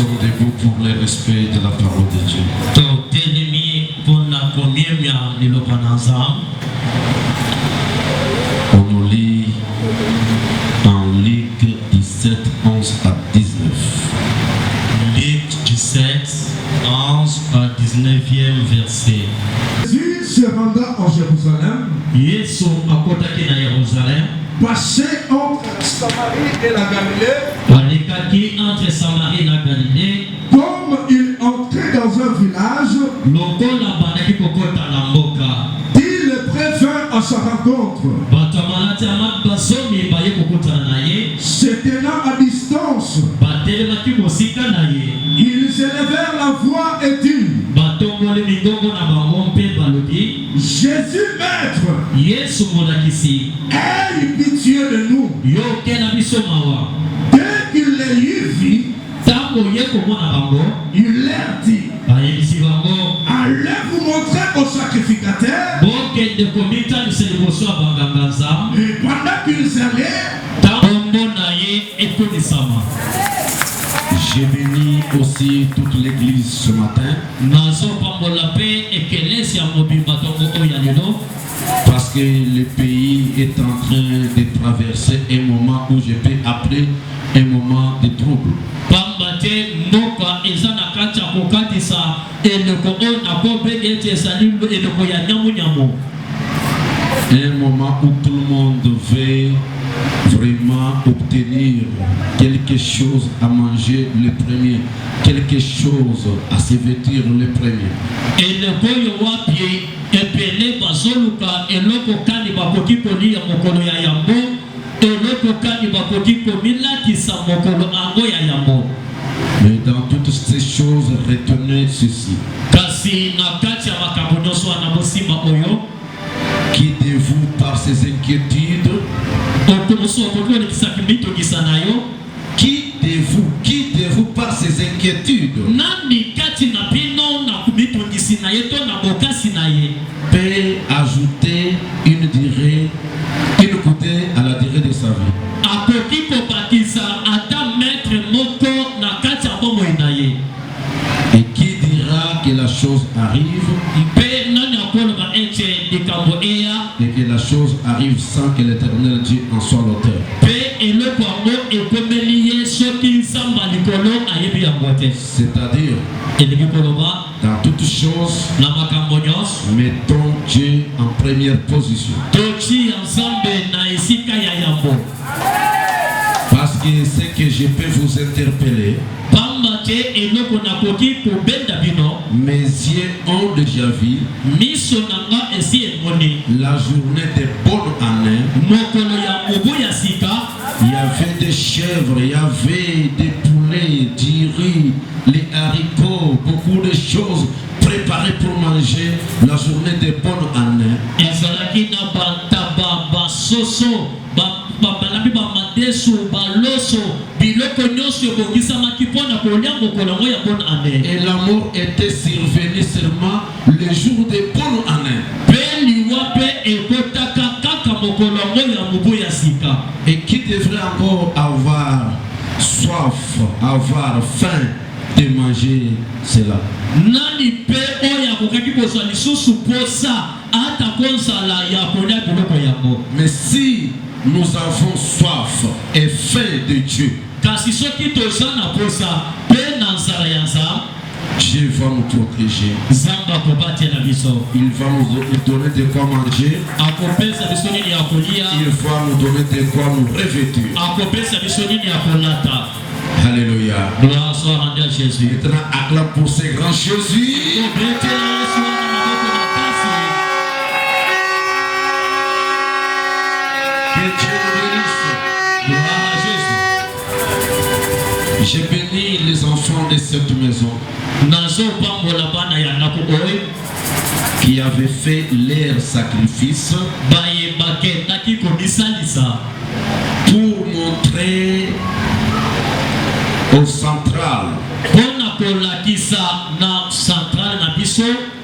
sommes debout pour le respect de la parole de Dieu. On nous lit en Luc 17, 11 à 19. Luc 17, 11 à 19e verset. Jésus se rendant en Jérusalem, Yesu akotaki na Yerusalem, passait entre la Samarie et la Galilée. alekaki entre Samarie et la Galilée. Comme il entrait dans un village, Lokola bandaki kokota na mboka, il le prévint à sa rencontre. bato ya maladi ya bazomi baye kokotana na ye, Se tenant à distance, batelemaki mosika na ye, ils élevèrent la voix et dirent: batongoli mingongo na bango mpe balobi: Jésus, maître, Yesu molakisi, aie pitié de nous. yokela biso mawa. Dès qu'il les eut vus, Tango ye komona bango, il leur dit: bayebisi bango: allez vous montrer au sacrificateur. bokende komitangisa liboso ya banganga Nzambe. Et pendant qu'ils allaient, Tango na ye ekonisama. J'ai béni aussi toute l'église ce matin nazopambola mpe ekelesi ya mobimba tongo oyo ya lelo, parce que le pays est en train de traverser un moment où je peux appeler un moment de trouble. pamba te mboka eza na kati ya kokatisa eloko oyo nakobenge ete ezali eloko ya nyamunyamu. Un moment où tout le monde veut vraiment obtenir quelque chose à manger le premier, quelque chose à se vêtir le premier. eloko oyo wapi ebele bazoluka eloko kani bakoki kolia mokolo ya yambo, eloko kani bakoki komilatisa mokolo ango ya yambo. Mais dans toutes ces choses, retenez ceci. Kasi na kati ya makambo nyonso wana bosima oyo, Qui de vous, par ses inquiétudes, qui de vous, par ses inquiétudes, peut ajouter une coudée à la durée de sa vie? Et qui dira que la chose arrive et que la chose arrive sans que l'Éternel Dieu en soit l'auteur? C'est-à-dire, dans toutes choses, mettons Dieu en première position. Parce que c'est que je peux vous interpeller. Mes yeux ont déjà vu la journée des bonnes années. Il y avait des chèvres, il y avait des poulets, du riz, les haricots, beaucoup de choses préparées pour manger la journée des bonnes années. Et la mort était survenue seulement le jour des bonnes années. Et qui devrait encore avoir soif, avoir faim de manger cela? Mais si nous avons soif et faim de Dieu, Dieu va nous protéger. Il va nous donner de quoi manger. Il va nous donner de quoi nous revêtir. Alléluia. Gloire soit rendue à Jésus. Maintenant, acclame pour ce grand Jésus. Que Dieu nous bénisse. Gloire à Jésus. J'ai béni les enfants de cette maison qui avaient fait leur sacrifice pour montrer au central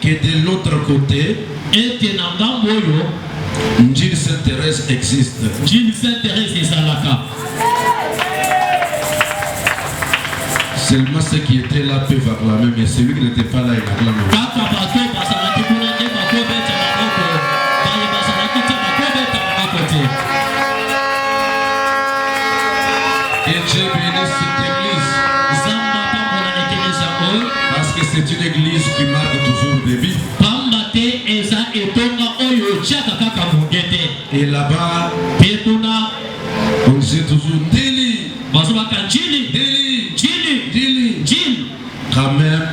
que de l'autre côté, Dieu Sainte-Thérèse existe. Seulement ceux qui étaient là peuvent acclamer, mais celui qui n'était pas là, il acclame. Et Dieu bénisse cette église. Parce que c'est une église qui marque toujours des vies. Et là-bas, on disait toujours Dili. Quand même,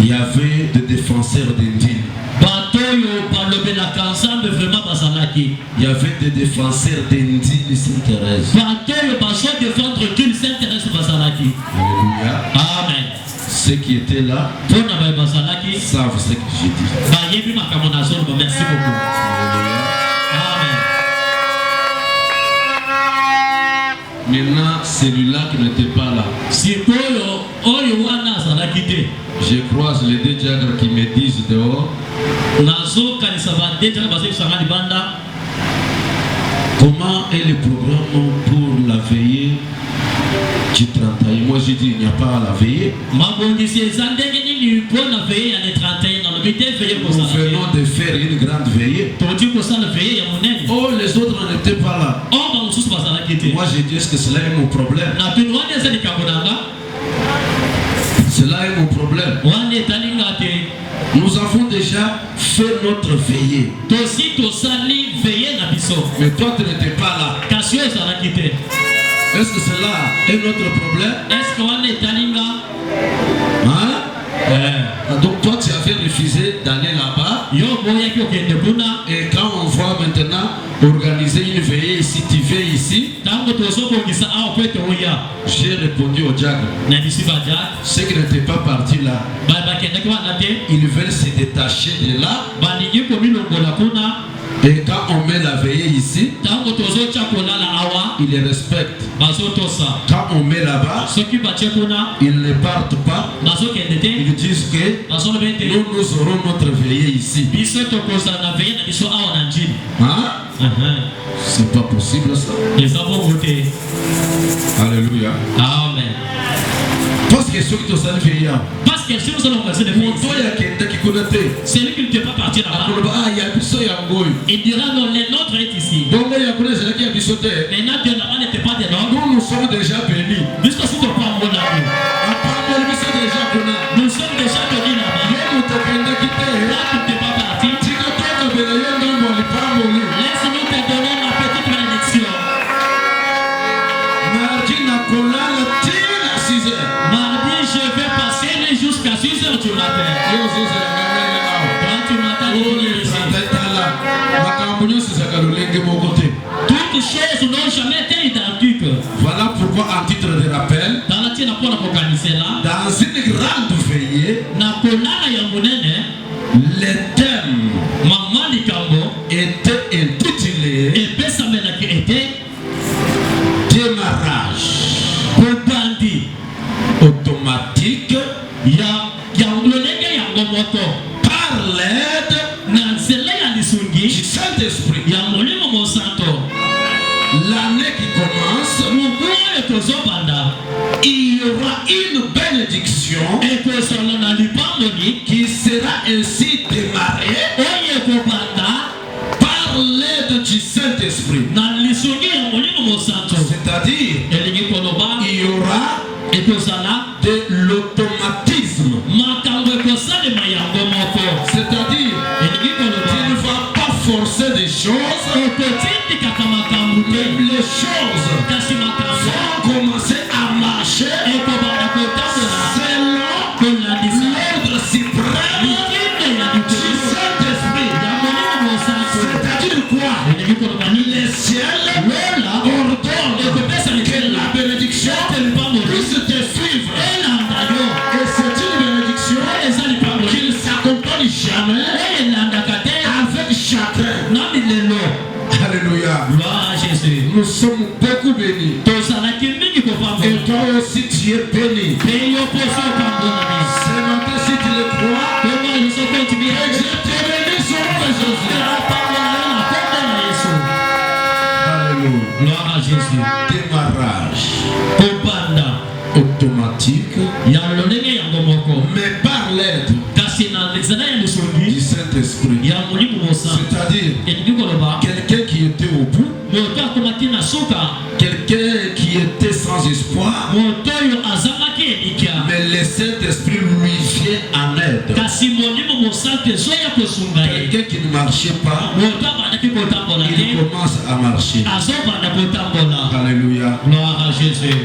il y avait des défenseurs d'Indil. Il y avait des défenseurs d'Indil Sainte-Thérèse. Alléluia. Amen. Ceux qui étaient là savent ce que j'ai dit. Merci beaucoup. Alléluia. Amen. Maintenant, celui-là qui n'était pas là. Je croise les deux diacres qui me disent dehors. Comment est le programme pour la veillée du 31? Moi j'ai dit il n'y a pas à la veillée. Nous venons de faire une grande veillée. Oh, les autres n'étaient pas là. Moi j'ai dit est-ce que cela est mon problème? Cela est mon problème. Nous avons déjà fait notre veillée. Mais toi tu n'étais pas là. Est-ce que cela est notre problème? Hein? Donc toi tu avais refusé d'aller là-bas. Et quand on voit maintenant organiser une veillée ici, tu viens ici. J'ai répondu au diacre. Ceux qui n'étaient pas partis là, ils veulent se détacher de là. Et quand on met la veillée ici, ils les respectent. Quand on met là-bas, ils ne partent pas. Ils disent que nous aurons notre veillée ici. Hein? C'est pas possible ça. Alléluia. Amen. Parce que ceux qui te savent veiller. C'est lui qui ne peut pas partir là-bas. Il dira non, les nôtres est ici. Les nôtres là-bas n'étaient pas des nôtres. Nous sommes déjà bénis. Nous sommes déjà bénis là-bas. Là, tu ne peux pas partir. Laisse-nous te donner la petite bénédiction. Mardi, je vais passer jusqu'à 6h du matin. Quand tu m'attends, toutes choses n'ont jamais été identiques. Voilà pourquoi, en titre de rappel, dans une grande veillée, le thème était intitulé démarrage automatique par l'aide du Saint-Esprit. L'année qui commence, il y aura une bénédiction qui sera ainsi démarrée par l'aide du Saint-Esprit. C'est-à-dire, il y aura de l'automatisme. C'est-à-dire, tu ne vas pas forcer des choses. Les choses vont commencer à marcher selon l'ordre suprême du Saint-Esprit. C'est-à-dire quoi? Les ciels ordonnent que la bénédiction puisse te suivre. Et c'est une bénédiction qui ne s'accompagne jamais avec chacun. Alléluia. Nous sommes beaucoup bénis. Et toi aussi tu es béni. Ce matin si tu le crois, que je te bénis sur le Jésus. Alléluia. Gloire à Jésus. Démarrage automatique, ya lolenge yango moko mais par l'aide kasi na lezana ya du lisungi Saint-Esprit. ya molimo mosa C'est-à-dire, elingi koloba quelqu'un qui était au bout, moto akomaki na suka quelqu'un qui était sans espoir, moto oyo azangaki elikya mais le Saint-Esprit lui vient en aide. kasi molimo mosantu ezoya kosunga ye Quelqu'un qui ne marchait pas, moto abandaki kotambola il te commence à marcher. azobanda kotambola Alléluia. gloire à Jésus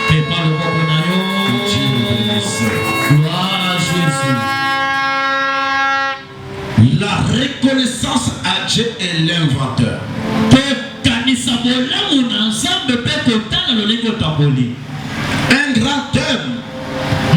pepa loboko na Dieu yo le bénisse. gloire à Jésus. La reconnaissance à Dieu est l'inventeur. tokanisa bolamu na nzambe mpe kotala lolenge otamboli Un grand homme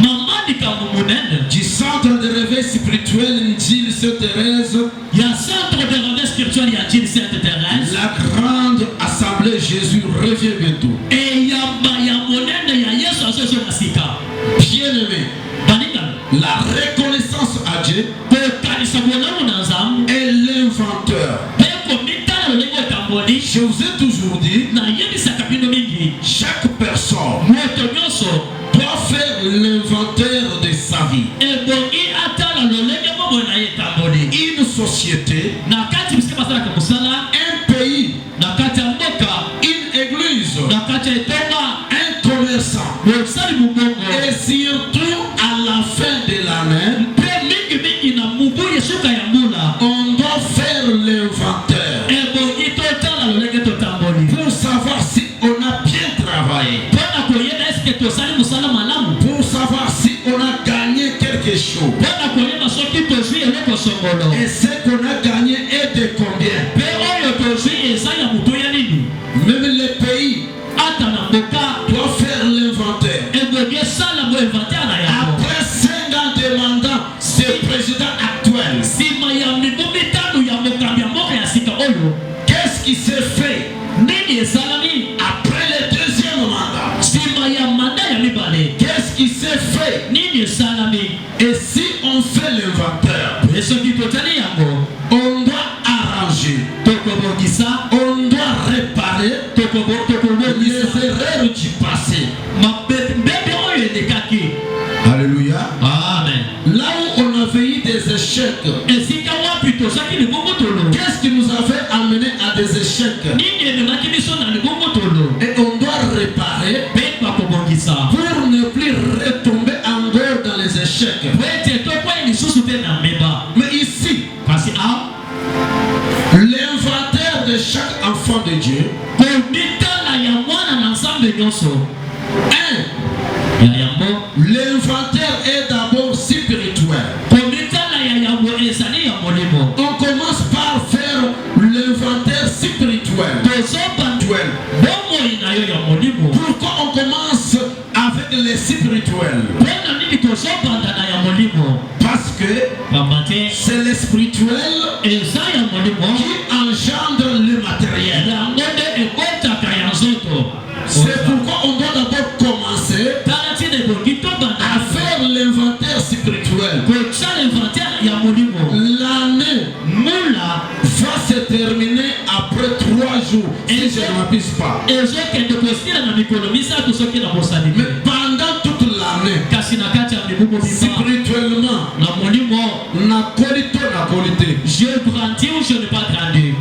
mama likambo monene du centre de réveil spirituel Gilles Sainte-Thérèse, ya centre de réveil spirituel ya Gilles Sainte Thérèse la grande assemblée Jésus revient bientôt. eyamba ya monene ya yesu azozonga sika Bien-aimé, balingana la reconnaissance à Dieu kokanisa bolamu na nzambe est l'inventeur. mpe komitala lolenge otamboli Je vous ai toujours dit, nayebisaka bino mingi chaque personne moto nyonso doit faire l'inventaire de sa vie. ebongi atala lolenge bomoi na ye etamboli Une société, na kati bisika basalaka mosala un pays, na kati ya mboka une église, na kati ya etonga un commerçant. mosali mobongo Et surtout à la fin de l'année, mpe mingimingi na mubu esuka ya mbula on doit faire l'inventaire ebongi totala lolenge totamboli pour savoir si on a bien travaillé, mpona koyeba eske tosali mosala malamu pour savoir si on a gagné quelque chose. mpona koyeba soki tozwi eloko songolo Et ce qu'on a gagné est de combien? mpe oyo tozwi eza ya moto ya nini Même les pays ata na mboka doivent faire l'inventaire. ebongi esala mo inventaire na yango Après 5 ans de mandat, ce président actuel, nsima ya mibu mitano ya mokambi ya mboka ya sika oyo qu'est-ce qui s'est fait nini esalami après le deuxième mandat? nsima ya manda ya mibale Qu'est-ce qui s'est fait? nini esalami Et si on fait l'inventaire, e soki totali yango on doit arranger, tokobongisa on doit réparer les tokobongisa erreurs du passé. mbebe oyo elekaki Alléluia. amen Là où on avait eu des échecs, esika wapi tozaki libongotolo qu'est-ce qui nous avait amené à des échecs? nini ememaki biso na libongotolo Et on doit réparer mpe bakobongisa pour ne plus retomber encore dans les échecs. po ete tokwai lisusu te na mbeba Mais ici, kasi awa l'inventaire de chaque enfant de Dieu, komitala ya mwana na nzambe nyonso un, ya yango l'inventaire est d'abord spirituel. komitala ya yango ezali ya molimo On commence par faire l'inventaire spirituel. tozobanda bomoi na yo ya molimo Pourquoi on commence avec les spirituels? mpona nini tozobanda na ya molimo Parce que pamba te c'est le spirituel eza ya molimo qui engendre le matériel. yango nde ekotaka ya nzoto C'est pourquoi on doit d'abord commencer tala ntina ebongi tobanda à faire l'inventaire spirituel. kosala inventaire ya molimo L'année mula va se terminer après 3 jours, si je ne m'abuse pas. ezokende kosila na mikolo misato soki na mosali Mais te pendant toute l'année, kasi na kati ya mibu mobima spirituellement, na molimo na qualité, na qualité. je grandis ou je n'ai pas grandi.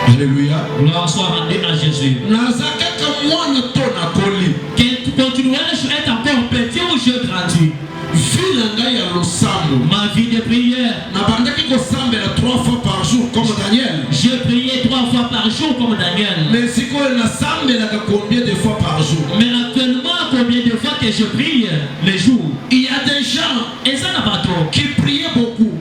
Alléluia. Gloire soit rendue à Jésus. Nazakaka mwana to na koli. Que continuerai-je être encore petit ou je grandis? Vie na ngai ya losambo. Ma vie de prière. Nabandaki kosambela 3 fois par jour comme Daniel. J'ai prié 3 fois par jour comme Daniel. Mais sikoyo nasambelaka combien de fois par jour? Mais actuellement, combien de fois que je prie les jours? Il y a des gens Et ça n'a pas trop. qui priaient beaucoup.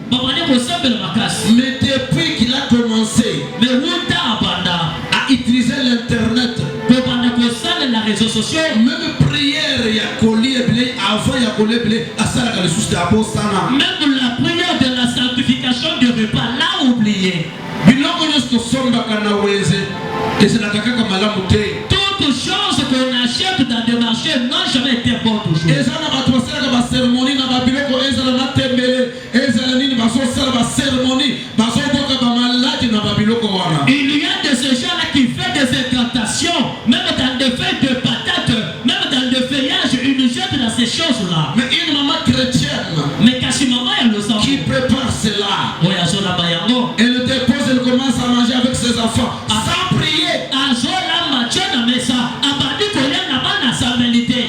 Mais depuis qu'il a commencé à utiliser l'internet, les réseaux sociaux, même prière il y a collier blé avant il y a collier blé à ça la sous de apostana. même la prière de la sanctification du repas l'a oublié. Biloko nyonso sombaka na weze ezalaka kaka malamu te. Toute chose qu'on achète dans des marchés n'a jamais été bon toujours. Ezana bato basalaka baceremonie na babiloko ezala na tembele ezala nini bazosala baceremonie bazoboka bamaladi na babiloko wana. Il y a de ces gens-là qui font des incantations, même dans des feuilles de patates, même dans des feuilles choses-là. Mais une maman chrétienne Mais kasi maman ya losambo. qui prépare cela, Oya zola bayango. elle le dépose, elle commence à manger avec ses enfants sans prier. Azola machona mesa. Abadi kolia na bana sambelite.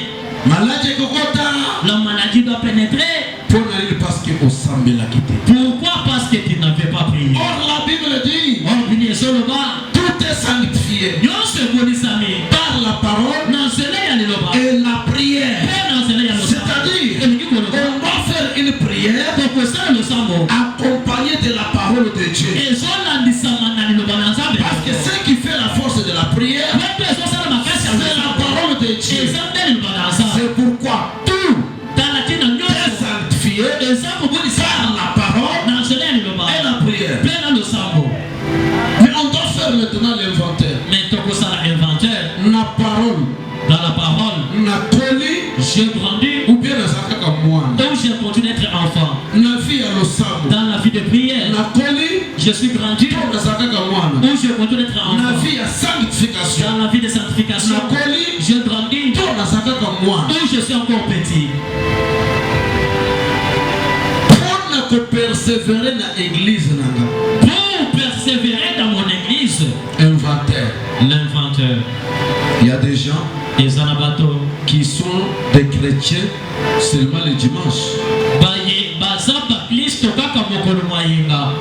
Maladie kokota. La maladie doit pénétrer. Pour n'aller parce que au sambe l'a quitté. Pourquoi? Parce que tu n'avais pas prié. Or la Bible dit, Oh, bien sûr, le bas. tout est sanctifié Yo se bonisami. par la parole Non, c'est là y a le bas. et la prière. Non, c'est là y a le bas. C'est-à-dire, on on doit faire une prière pour ça le sambo. accompagnée de la parole de Dieu. Et zola ndisama na le bas nzambe. Parce que ce qui fait la force de la prière, c'est la parole de Dieu. C'est pourquoi tout est sanctifié par la parole et la prière. Mais on doit faire maintenant l'inventaire. La parole, dans la parole, la colis, j'ai grandi ou bien la zakaka moine. donc j'ai continué d'être enfant. La vie à l'osamo. Dans la vie de prière, La colis, je suis grandi pour la zakaka moine. donc j'ai continué d'être La enfant. vie à sanctification. Dans la vie de sanctification, La colis, j'ai grandi pour la zakaka moine. donc je suis encore petit. Pour ne persévérer dans l'église, Pour persévérer dans mon église, inventaire. l'inventeur, Il y a des gens les anabato, qui sont des chrétiens seulement le dimanche. bazapa Kristo kaka mokolo moyenga.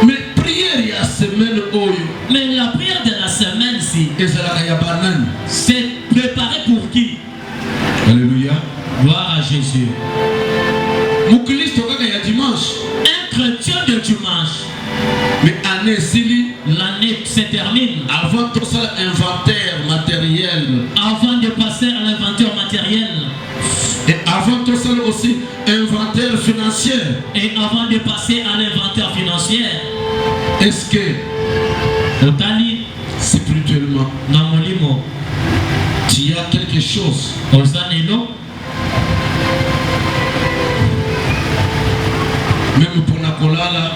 Mais prière il y a semaine oyo. Mais la prière de la semaine ci, Et c'est la banane. c'est préparé pour qui? Alléluia. Gloire à Jésus. Mukristo kaka ya dimanche. Un chrétien de dimanche, Mais année sili l'année se termine. avant tout ça inventaire matériel. Avant de passer à l'inventaire matériel Et avant tout ça aussi inventaire financier. et avant de passer à l'inventaire financier, Est-ce que Otali, spirituellement Namolimo, tu as quelque chose? Osanelo, Même pour Nakolala,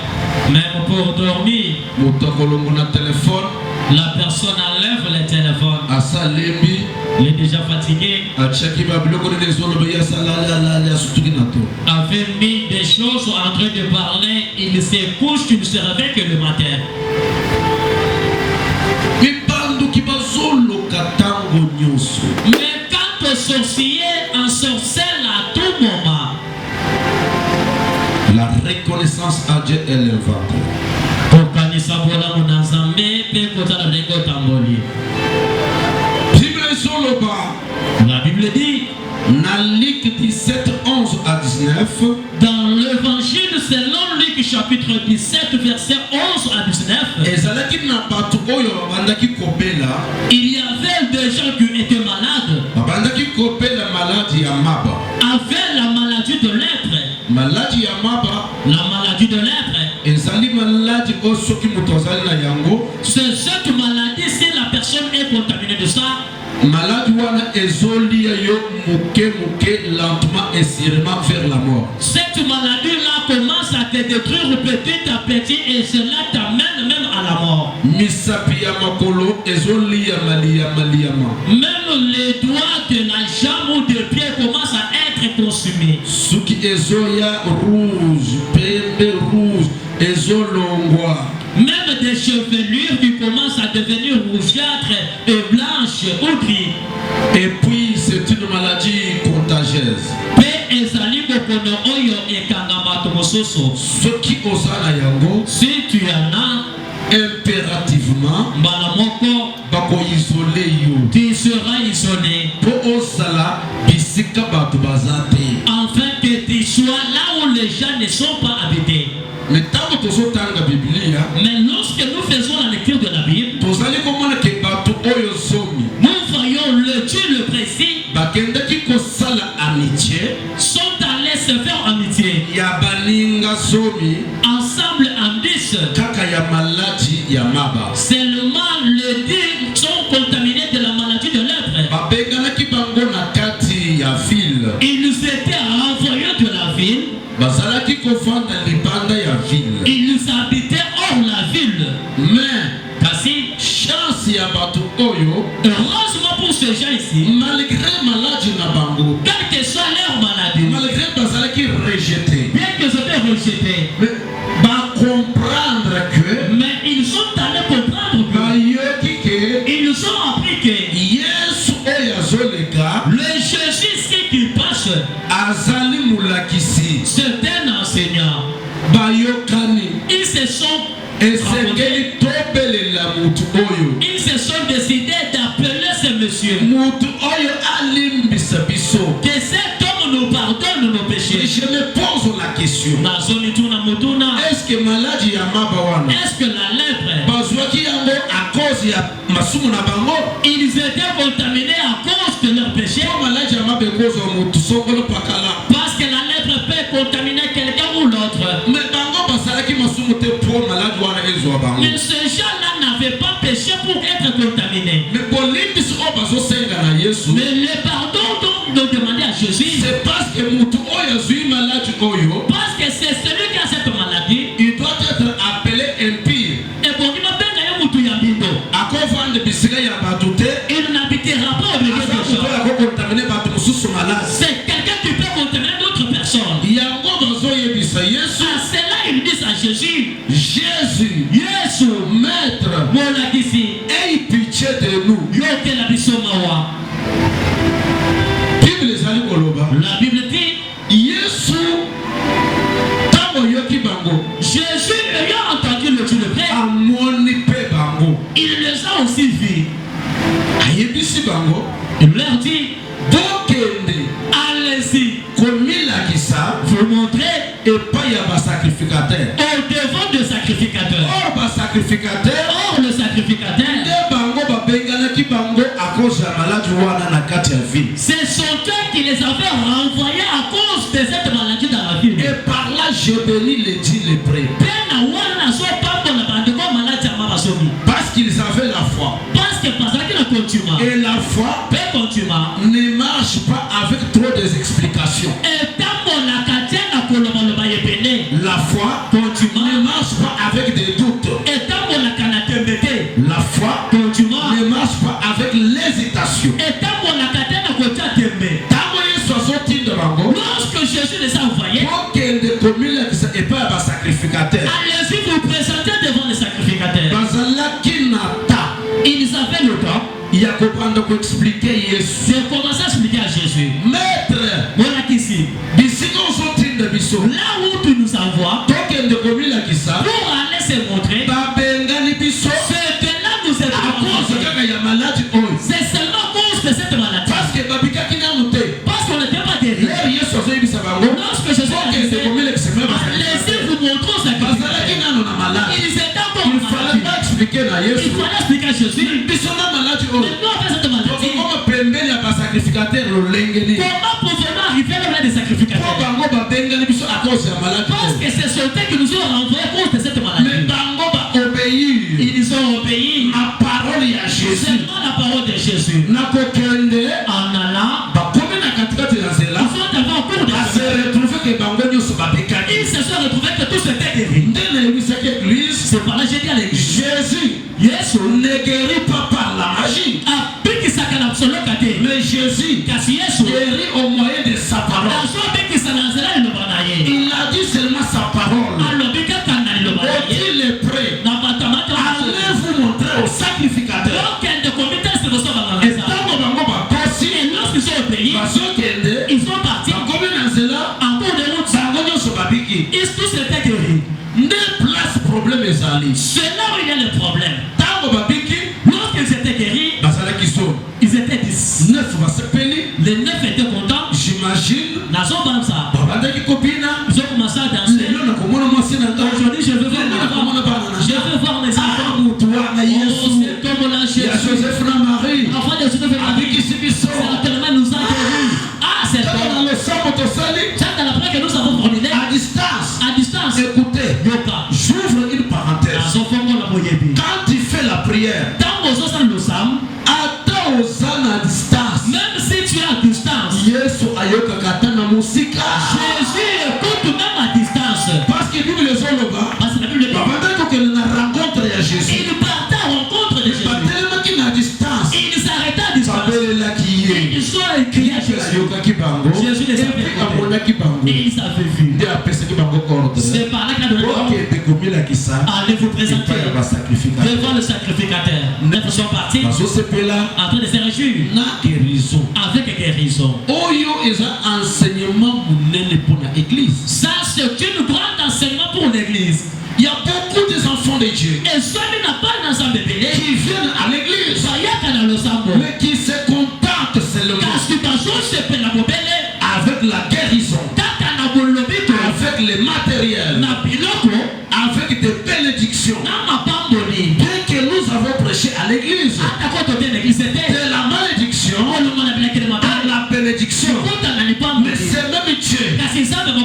même pour dormir, Motakolongo na téléphone, la personne enlève le téléphone. à Salembi, Il est déjà fatigué, à Tchaki Babiloko de Zolobe ya salala ya sutukinato. avait mis des choses en train de parler, il se couche, il ne se réveille que le matin. Mibandu kibazolo katango nyoso. Mais quand le sorcier ensorcelle à tout moment, La reconnaissance à Dieu est l'inventaire. pour kanisa bola munazambe pe kotala lengo tamboli. Bible Zoloba, La Bible dit na Luc 17, 11 à 19, dans l'évangile selon Luc chapitre 17 verset 11 à 19, ezalaki na bato oyo babandaki kobela, il y avait des gens qui étaient malades, babandaki kobela maladie ya maba. avaient la maladie de lèpre. Maladie ya maba La maladie de lèpre, ezali maladie oyo soki moto azali na yango, c'est cette maladie, si la personne est contaminée de ça, maladie wana ezolia yo moke moke lentement et sûrement vers la mort. cette maladie-là commence à te détruire petit à petit et cela t'amène même à la mort. Misapi ya makolo ezolia maliama. Même les doigts de la jambe ou de pied commencent à être consumés. Suki ezoya rouge, pembe rouge, ezolongwa. Même des chevelures qui commencent à devenir rougeâtres et blanches ou gris. Et puis c'est une maladie contagieuse. Pe ezali bokono oyo ekangama to mosusu. Soki ozala yango, Si tu en as, impérativement mbala moko, bako isoler yo. tu seras isolé. Po ozala bisika bato bazate. Afin que tu sois là où les gens ne sont pas habités. Mais tango tozotanga Biblia, Mais lorsque nous faisons la lecture de la Bible, tozali komona ke bato oyo zomi nous voyons le Dieu le précis bakendaki kosala amitié sont allés se faire amitié. ya baninga zomi Ensemble en 10. kaka ya maladi ya maba. Seulement les 10 sont contaminés de la maladie de lèpre. Babenganaki bango na kati ya ville. Ils étaient renvoyés de la ville. Bazalaki kofanda libanda ya ville. Ils habitaient hors la ville. Mais Kasi, chance ya bato oyo, heureusement pour ces gens ici, malgré maladie na bango, quelle que soit rejeté. Mais va comprendre que Mais ils sont allés comprendre ils ont appris que Yesu oyo azoleka le Jésus ce qui passe, azali mulakisi c'est un enseignant. bayokani Ils se sont esengeli tobelela mutu oyo Ils se sont décidés d'appeler ce monsieur. mutu oyo alimbisa biso. Que cet homme nous pardonne nos Et péchés. je me pose la question, est-ce que maladie ya mabawana Est-ce que la lèpre, bazwaki yango à cause ya masumu na bango? ils étaient contaminés à cause de leurs péchés? Po maladie ya mabe kozo mutu songolo pakala. Parce que la lèpre peut contaminer quelqu'un ou l'autre. Mais bango basalaki masumu te po maladie wana ezwa bango. Mais ces gens-là n'avaient pas péché pour être contaminés. Mais bolimbisi oyo bazosenga na Yesu, Mais le pardon donc de demander à Jésus, c'est parce que mutu oyo azwi maladie oyo, parce que c'est celui qui a cette maladie. il doit être appelé impie. Et pour qu'il m'appelle un moutou yabindo, Akovanda bisika ya bato te, il n'habitera pas au milieu aza des mutu gens. oyo akokontamine bato mosusu malade. C'est quelqu'un qui peut contaminer d'autres personnes. Yango bazoyebisa Yesu, À cela, ils disent à Jésus, Jésus, Yesu, Maître, mon ici, aie pitié de nous. yoke la bisomawa. Bible ezali koloba, La Bible dit, Yesu tango yoki bango, Jésus ayant entendu le Dieu de paix, amoni pe bango, il les a aussi vus. ayebisi bango, Il leur dit, bokende allez-y, komilakisa vous montrez epai ya basacrificateur. au devant de sacrificateurs. Or basacrificateur Or, le sacrificateur, nde bango babenganaki bango à cause ya maladi wana na kati ya ville. ce sont eux qui les avaient renvoyés à cause de cette maladie dans la ville. Et par là je bénis les 10 lépreux, Pena wana so pambo na bandeko maladi ya mabasomi. parce qu'ils avaient la foi. Parce que bazalaki na kontuma. Et la foi Pe kontuma. ne marche pas avec trop d'explications. Etambolaka te na kolobaloba ebele. La foi Kontuma. ne marche pas avec des doutes. Etambolaka na tembe te. La foi Kontuma. ne marche pas avec l'hésitation. Etambolaka te na kotia tembe. Tango Yesu azotinda bango, Lorsque Jésus les a envoyés, bokende komilakisa epai ya basacrificateur. allez-y vous présenter devant les sacrificateurs. Bazalaki na ta Ils avaient le temps ya kopanda koexplike Yesu. de commencer à expliquer à Jésus. Maître, Voilà qu'ici, bisika ozotinda biso, là où tu nous envoies, tokende komilakisa pour aller se montrer, babengani biso c'est que là nous sommes à cause rencontrés. kaka ya maladi oyo. C'est seulement à cause de cette maladie. Parce que babikaki nanu te. Parce qu'on n'était pas guéri. Lero Yesu azoyebisa bango, Lorsque Jésus a tokende dit, komilakisa epai ya allez-y basacrificateur. vous montrons au Bazalaki sacrificateur. nanu na maladi. Ils étaient encore Il fallait malades. pas expliquer na Il Yesu. fallait expliquer à Jésus. Biso na maladi Mais oyo. nous avec cette maladie, Tokoma pembeni ya basacrificateur lolenge nini. comment pouvons-nous arriver là des Po sacrificateurs? bango babengani biso à cause ya maladi Parce oyo. que c'est ceux qui nous ont renvoyés à cause de cette Mais maladie. bango baobéir Ils nous ont obéi na parole ya Jésus. seulement la parole de Jésus. Na kokende En allant, bakomi na katikati ya nzela, ils sont avant cours de base retrouve ke bango nyonso babekani. Ils se sont retrouvés que tous étaient guéris. Nde nayebisaki église, C'est par là que j'ai dit à l'église. Jésus Yesu ne guérit pas par la magie, apikisaka na solokate. mais Jésus Kasi Yesu guérit au moyen de sa parole. azopikisa na nzela liloba na ye. Il a dit seulement sa parole. Alobi kaka na liloba na ye. Ôtez les prêts. Na batamata Allez vous montrer au sacrificateur. okende komite sikoso banganga Et sa. tango bango bakosi, Et lorsqu'ils sont au pays, bazokende, ils sont partis bakomi na nzela, en cours de route. bango nyonso babiki. Ils tous étaient guéris. Nde place problème ezali. C'est là où il y a le problème. Tango babiki, Lorsqu'ils étaient guéris, bazalaki so. ils étaient 10. 9 basepeli, Les 9 étaient contents. j'imagine, Nazo Bamsa, babandaki kopina. ils ont commencé à danser. Lelo nakomona mwasi na ngai. Aujourd'hui, je veux voir Lelo mes nakomona enfants. bana na Je ngai. veux voir mes Ah, enfants. mutu wana Oh, Yesu. c'est comme la Ya Jésus. Joseph na Marie. Enfant de Joseph et Marie. Abikisi biso. Certainement nous a guéris. Ah, c'est Tango bon. na losambo tosali, C'est à la fois que nous avons formulé à distance. à distance. Écoutez, Yoka. j'ouvre une parenthèse. Nazo Fongo la Moyebi. Quand tu fais la prière, Tango Zosan Losam, attends aux ânes à distance. même si tu es à distance, Ils ont écrit à Jésus. Jésus les avait écoutés. Et ils avaient vu. C'est par là qu'il a donné l'ordre. Allez vous présenter devant le sacrificateur. Ils sont partis en train de se réjouir avec guérison. Ça, c'est un grand enseignement pour l'église. Il y a beaucoup des enfants de Dieu Et ceux qui n'ont pas d'ensemble de bébé, qui viennent à l'église, mais mais qui se contentent seulement avec la guérison, avec les matériels, avec des bénédictions. Bien que nous avons prêché à l'église de la malédiction à la bénédiction, mais c'est même Dieu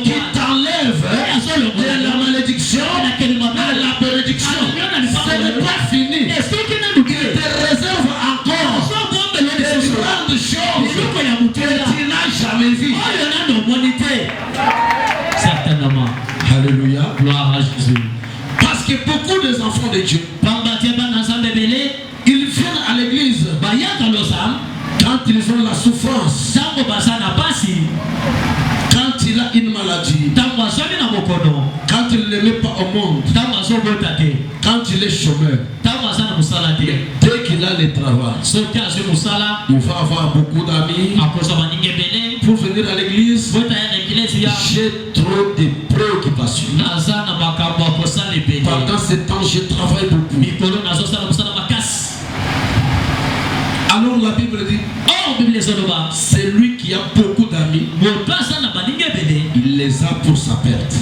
qui t'enlève de la malédiction à la bénédiction. Ce n'est pas fini. Il te réserve encore des grandes choses que tu n'as jamais vues. Certainement. Alléluia. Gloire à Jésus. Parce que beaucoup des enfants de Dieu, ils viennent à l'église quand ils ont la souffrance, quand il a une maladie, quand il ne met pas au monde, quand il est chômeur, dès qu'il a le travail, il va avoir beaucoup d'amis pour venir à l'église. J'ai trop de préoccupations. Pendant ce temps, je travaille beaucoup. Alors la Bible dit, c'est lui qui a beaucoup d'amis, il les a pour sa perte.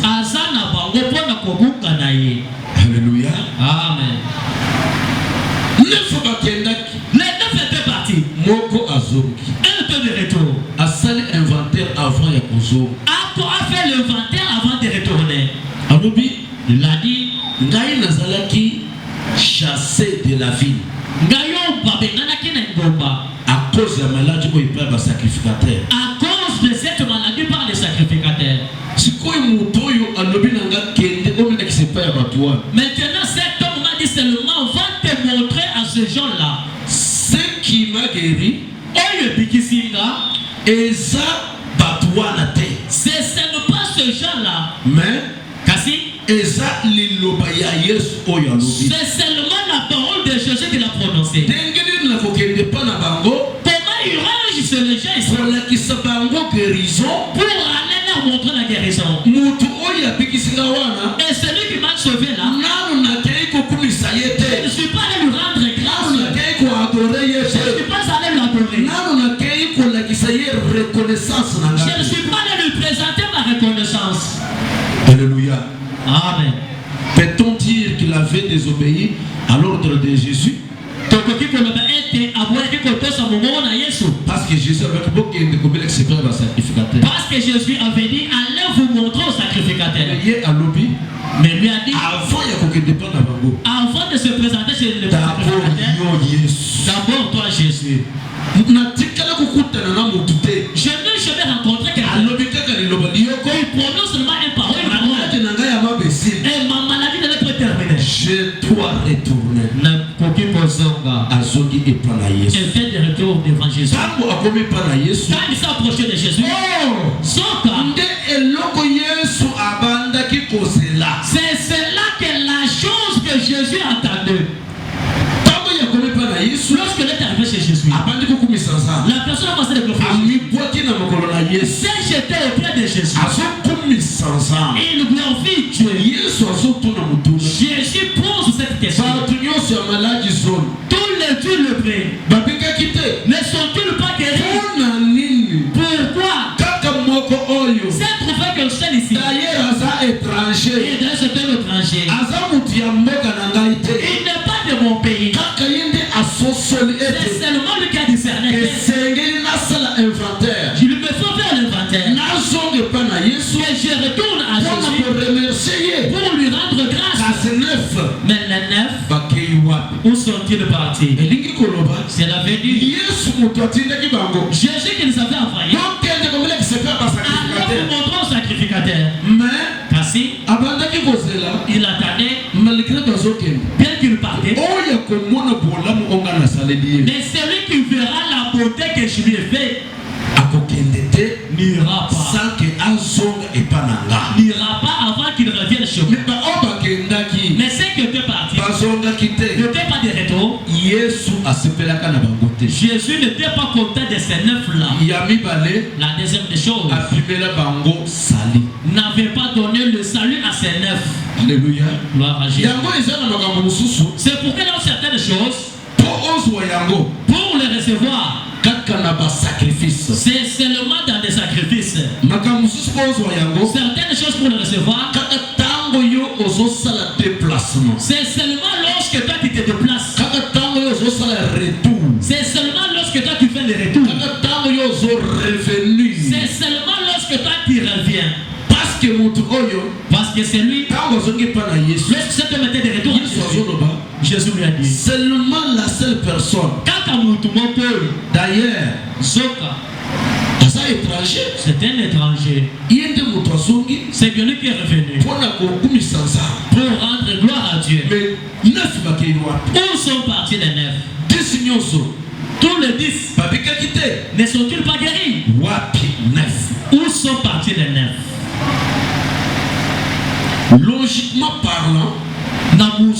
Alléluia. Amen. Les neuf étaient partis. Moko Azoki. Un peu de retour. A sali inventaire avant Yakozo. A fait l'inventaire avant de retourner. Anubi, il a dit, Ngaï Nazalaki chassé de la ville. À cause de la maladie où il parle de sacrificateur. À cause de cette maladie par les sacrificateurs. Maintenant, cet homme m'a dit seulement, va te montrer à ce gens-là. Ce qui m'a guéri, ce n'est pas ce gens-là. Mais, Kasi, c'est seulement la parole de Jésus qu'il a prononcée. Comment il range sur les gens pour aller leur montrer la guérison. Et celui qui m'a sauvé là, je ne suis pas allé lui rendre grâce. Je ne suis pas allé l'adorer. Je ne suis pas allé lui présenter ma reconnaissance. Alléluia. Amen. Peut-on dire qu'il avait désobéi à l'ordre de Jésus? Parce que Jésus avait Parce que Jésus avait dit, allez vous montrer au sacrificateur. Mais lui a dit, avant de se présenter chez le sacrificateur, d'abord toi Jésus. Je n'ai jamais rencontré quelqu'un qui prononce seulement une parole. Et ma maladie ne peut terminer. Je dois retourner. Et fait des retours devant Jésus. Quand il s'est approché de Jésus, c'est cela que la chose que Jésus entendait. Lorsque il est arrivé chez Jésus, la personne a commencé à glorifier. C'est jeté au pied de Jésus. Et il glorifie Dieu. Jésus pose cette question. Tous les Dieu le prient. Ne sont-ils pas guéris? Pourquoi? C'est trouvé que le seul ici. Et d'ailleurs c'est un étranger. Il n'est pas de mon pays. C'est seulement lui qui a discerné. Je lui me faut faire l'inventaire. Et je retourne à Jésus pour lui rendre grâce. Mais les neuf, où sont-ils partis? C'est la venue. Jésus qui nous avait envoyés. Alors nous montrons au sacrificateur. Mais Kasi, il attendait, bien qu'il partait. Mais celui qui verra la beauté que que je lui ai fait n'ira pas. Sans que azonga et pananga. N'ira pas avant qu'il revienne chez moi. Mais c'est que tu es parti. N'était pas de retour. Jésus n'était pas content de ces 9 là. La deuxième des choses, n'avait pas donné le salut à ces 9. Alléluia. Gloire à Jésus. C'est pourquoi il y a certaines choses pour les recevoir. C'est seulement dans des sacrifices. Certaines choses pour les recevoir, c'est seulement lorsque toi tu te déplaces. C'est seulement lorsque toi tu fais le retour. C'est seulement lorsque toi tu reviens. Parce que c'est lui. Lorsque cet homme était de retour, Jésus lui a dit, seulement la seule personne. D'ailleurs, c'est un étranger. C'est lui qui est revenu pour rendre gloire à Dieu. Où sont partis les 9? Tous les 10 ne sont-ils pas guéris? Où sont partis les 9? Logiquement parlant, nous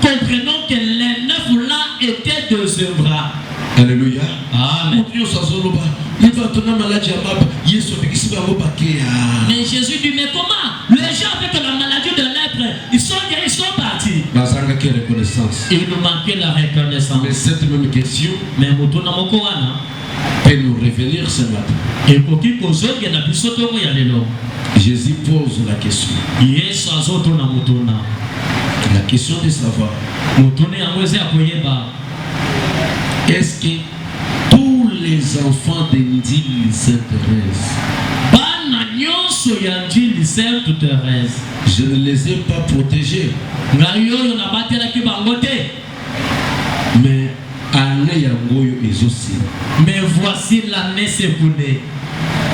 comprenons que les 9 là étaient désœuvrants. Alléluia. Amen. Mais Jésus dit, mais comment? Les gens avec la maladie de lèpre, ils sont guéris, ils sont partis. Il nous manquait la reconnaissance. Mais cette même question peut nous revenir ce matin. Jésus pose la question. La question de savoir, est-ce que tous les enfants d'Indil s'intéressent? Je ne les ai pas protégés. Mais année yangoyo ezosi. Mais voici l'année s'écoulée.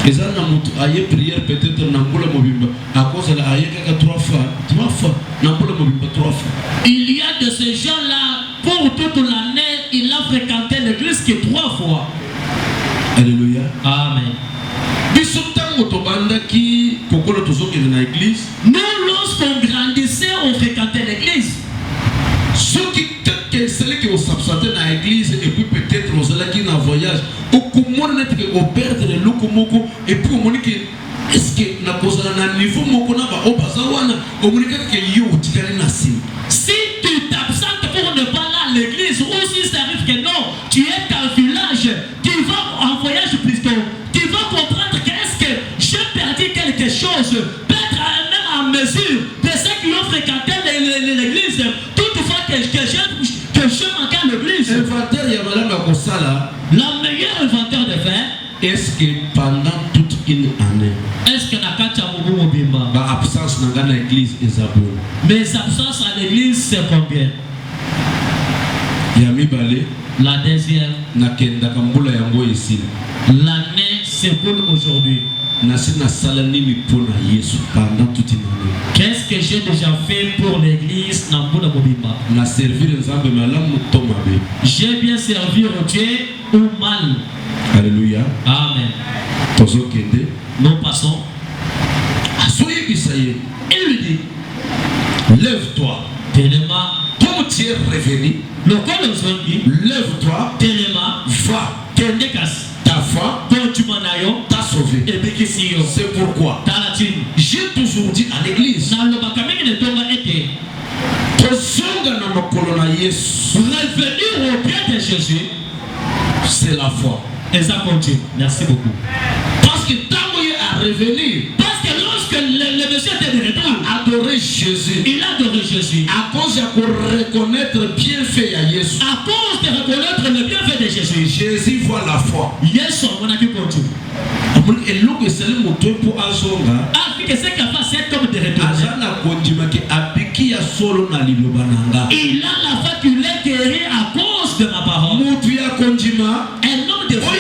Prière peut-être nambola mobimba à cause de la aye 3 fois nambola mobimba 3 fois. Il y a de ces gens-là pour toute l'année, il a fréquenté l'église que 3 fois. Alléluia. Amen. Nous, lorsqu'on grandissait, on fréquentait l'église. Ceux qui celui qui s'absentait dans l'église et puis peut-être aux qui dans voyage, au comment n'est-ce que au perdre le lokomoko et puis au monique est-ce que na cause na niveau moko na ba obazawana au monique que yo tikali na sim. Si tu t'absentes pour ne pas aller à l'église ou si ça arrive que non, tu es dans le village, tu vas en voyage plutôt, tu vas comprendre qu'est-ce que j'ai perdu quelque chose, peut-être même en mesure de ceux qui ont fréquenté l'église, toutefois que je manque à l'église. La meilleure inventaire de faire. Est-ce que pendant toute une année, est-ce que la absence dans l'église est abonnée? Mes absences à l'église c'est combien? La deuxième. L'année s'écoule aujourd'hui. Qu'est-ce que j'ai déjà fait pour l'église? J'ai bien servi au Dieu ou mal? Alléluia. Amen. Nous passons. Il lui dit, lève-toi. Tellement. Comme tu es revenu, lève-toi. Tellement. Va. Ta foi t'a sauvé. C'est pourquoi j'ai toujours dit à l'église, revenir au pied de Jésus, c'est la foi. Et ça continue. Merci beaucoup. Parce que tant qu'il est à revenir, parce que lorsque le monsieur était de retour, adorer Jésus, il a adoré Jésus. À cause de reconnaître bienfait à Jésus. À cause de reconnaître le bienfait de Jésus. Jésus voit la foi. Yes, on a qui continue. Et l'eau que c'est le moteur pour Azonga. Ah, que c'est capable cet homme de retour. Azana continue que abiki ya solo na lilobananga. Il a la faculté guéri à cause de ma parole. Mutuya konjima. Un homme de foi.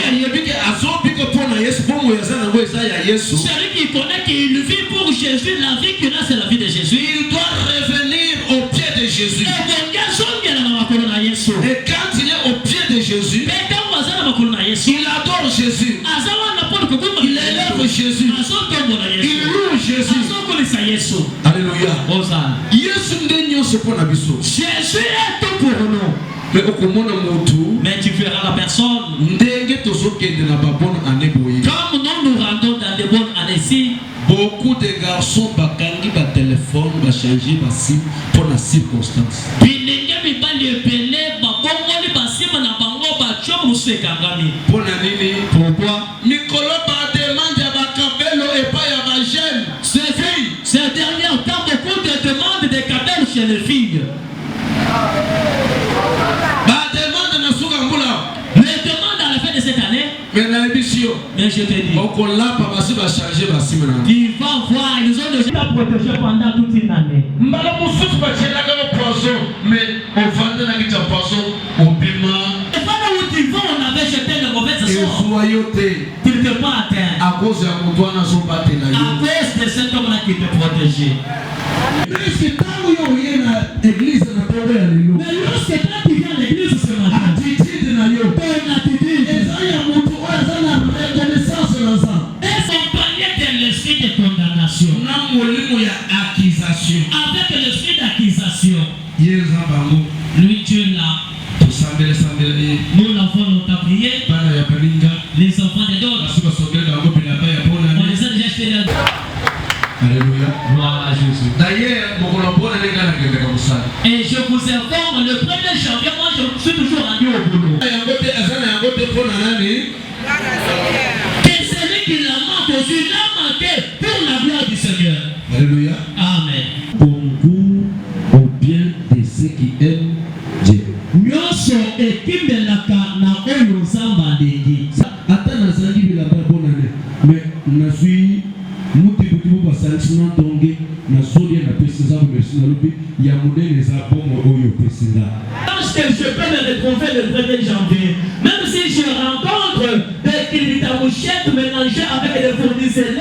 Celui qui connaît qu'il vit pour Jésus, la vie qu'il a, c'est la vie de Jésus. Il doit revenir au pied de Jésus. Et Jésus. Il adore Jésus. Il élève Jésus. Il loue Jésus. Alléluia. Jésus est tout pour nous. Mais tu verras la personne. Comme nous rendons dans de bonnes années ici. Beaucoup de garçons bakangi ba téléphone ba changer ba sim pour la circonstance. Pourquoi? Nicolas ba demande ba cabello et pas ya ba jeune. Ces derniers temps beaucoup de demandes de cabello chez les filles. Ba demande na suka mbula. Les demandes à la fin de cette année. Mais la émission. Mais je te dis. On là pas passer ba changer ba sim na. Tu vas voir, ils ont déjà protégé pendant toute une année. Mbala mususu ba chela ka poisson mais on vend na kita poisson au bima. Et pendant où tu vas, on avait jeté le mauvais sort. Tu ne peux pas atteindre. À cause de Antoine son battu là. À cause de cet homme-là qui te protégeait. Mais c'est tant que yo rien à l'église na tomber à l'église. Mais lorsque quand tu viens à l'église ce matin, attitude na yo. ton attitude. Et ça y a mon tour, ça na reconnaissance dans ça. Et son panier de l'esprit de condamnation. Na molimo ya accusation. Avec l'esprit d'accusation. Yeza bango. Lui Dieu là. Nous l'avons longtemps prié. Les enfants de d'autres. On les a déjà fait là. Alléluia. Gloire à Jésus. D'ailleurs, et je vous informe, le 1er janvier, moi je suis toujours rendu au boulot. Que celui qui l'a manqué aussi l'a manqué pour la gloire du Seigneur. Alléluia. Amen. Concours au bien de ceux qui aiment Dieu. Nyonso ekimbelaka na oyo nzamba ndenge. Ata nazali bilamba bonne année. Mais nazui muti basalisi na ndonge nazoli na pesi nzambe merci na lobi ya modèle eza bomo oyo pesi nga. Lorsque je peux me retrouver le 1er janvier, même si je rencontre des kilitarouchettes mélangées avec des fournisseurs,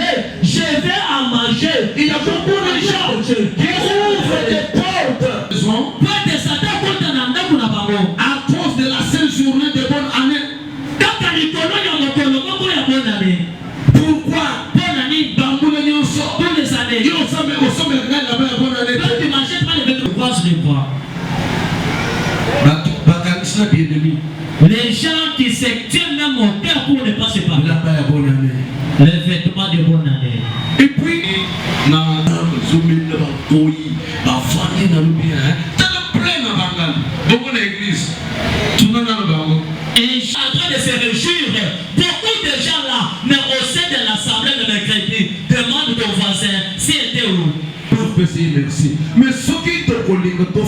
je vais en manger. Il y a beaucoup de gens qui ouvrent des portes. Porte de Satan contre la ndako na bango. À cause de la seule journée de bonne année. Kaka likolo ya mokolo moko ya bonne année. Pourquoi? Bonne année. Bambula nyonso. Tous les années. Yo sommes là la bonne année. Quand tu m'achètes pas les vêtements, croise les bras. Les gens qui se tiennent même au cœur pour ne pas se parler. Les vêtements de bonne année. Et puis, na zoomé na bakoi, ba famille na lubia, tala plein na bangal. Beaucoup d'églises. Tout le monde na bango. Et je suis en train de se réjouir. Beaucoup de gens là, mais au sein de l'assemblée de mercredi, demandent aux voisins si était où. Merci. Mais ce qui te colline, tu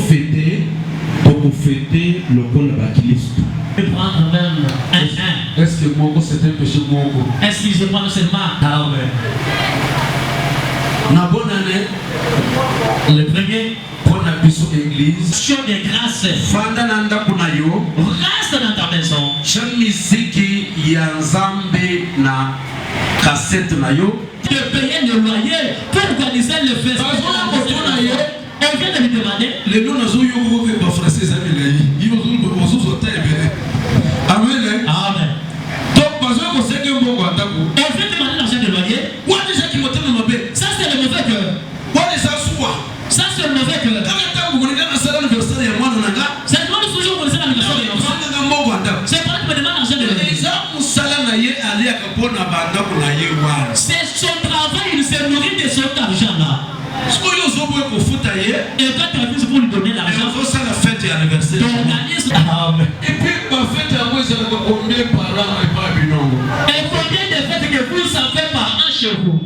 fêter le bon baptiste. Je vais prendre même un. Est-ce que Mongo c'est un péché Mongo? Est-ce que je prends seulement? Ah ouais. Na bonne année. Le premier. Bonne abisso église. Action de grâce. Fanda nanda kuna yo. Reste dans ta maison. Chan misiki ya nzambe na cassette na yo. De payer le loyer pour organiser le festival. On vient de lui demander. Les noms nazo yo ba français amen. Ils vont zo tebe. Amen. Amen. Donc parce que c'est que bon atako. On vient demander l'argent de loyer. What déjà qui monte dans mabe. Ça c'est le mauvais cœur. What est ça soit? Ça c'est le mauvais cœur. Quand on est dans la salle d'anniversaire ya mwana nanga. C'est moi toujours pour l'anniversaire de l'enfant. C'est pas que me demande l'argent de loyer. C'est son travail, il se nourrit de son argent là. Et quand tu refuses pour lui donner l'argent, t'organises. Amen. Et puis ma fête à moi c'est combien par an et pas binon. Et combien de fêtes que vous en faites par an chez vous?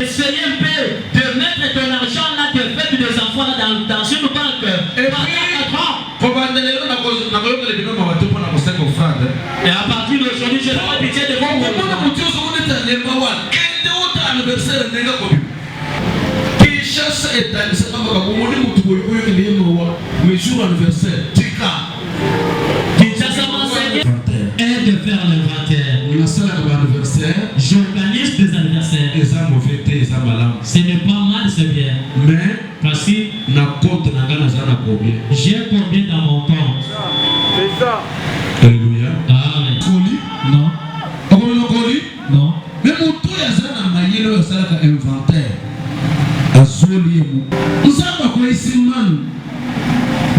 Essayez un peu de mettre ton argent là, de fête des enfants là dans une banque. Et puis, et à partir d'aujourd'hui, je n'ai pas pitié de vous. Et de faire le 21. J'organise des anniversaires. Ce n'est pas mal, c'est bien. Mais, parce que na compte na ngana za na combien? J'ai combien dans mon compte? C'est ça. Alléluia. Amen. Koli? Non. Okomelo koli? Non. Mais moto ya za na mayele oyo asalaka inventaire azoli emu nzamba koyesi manu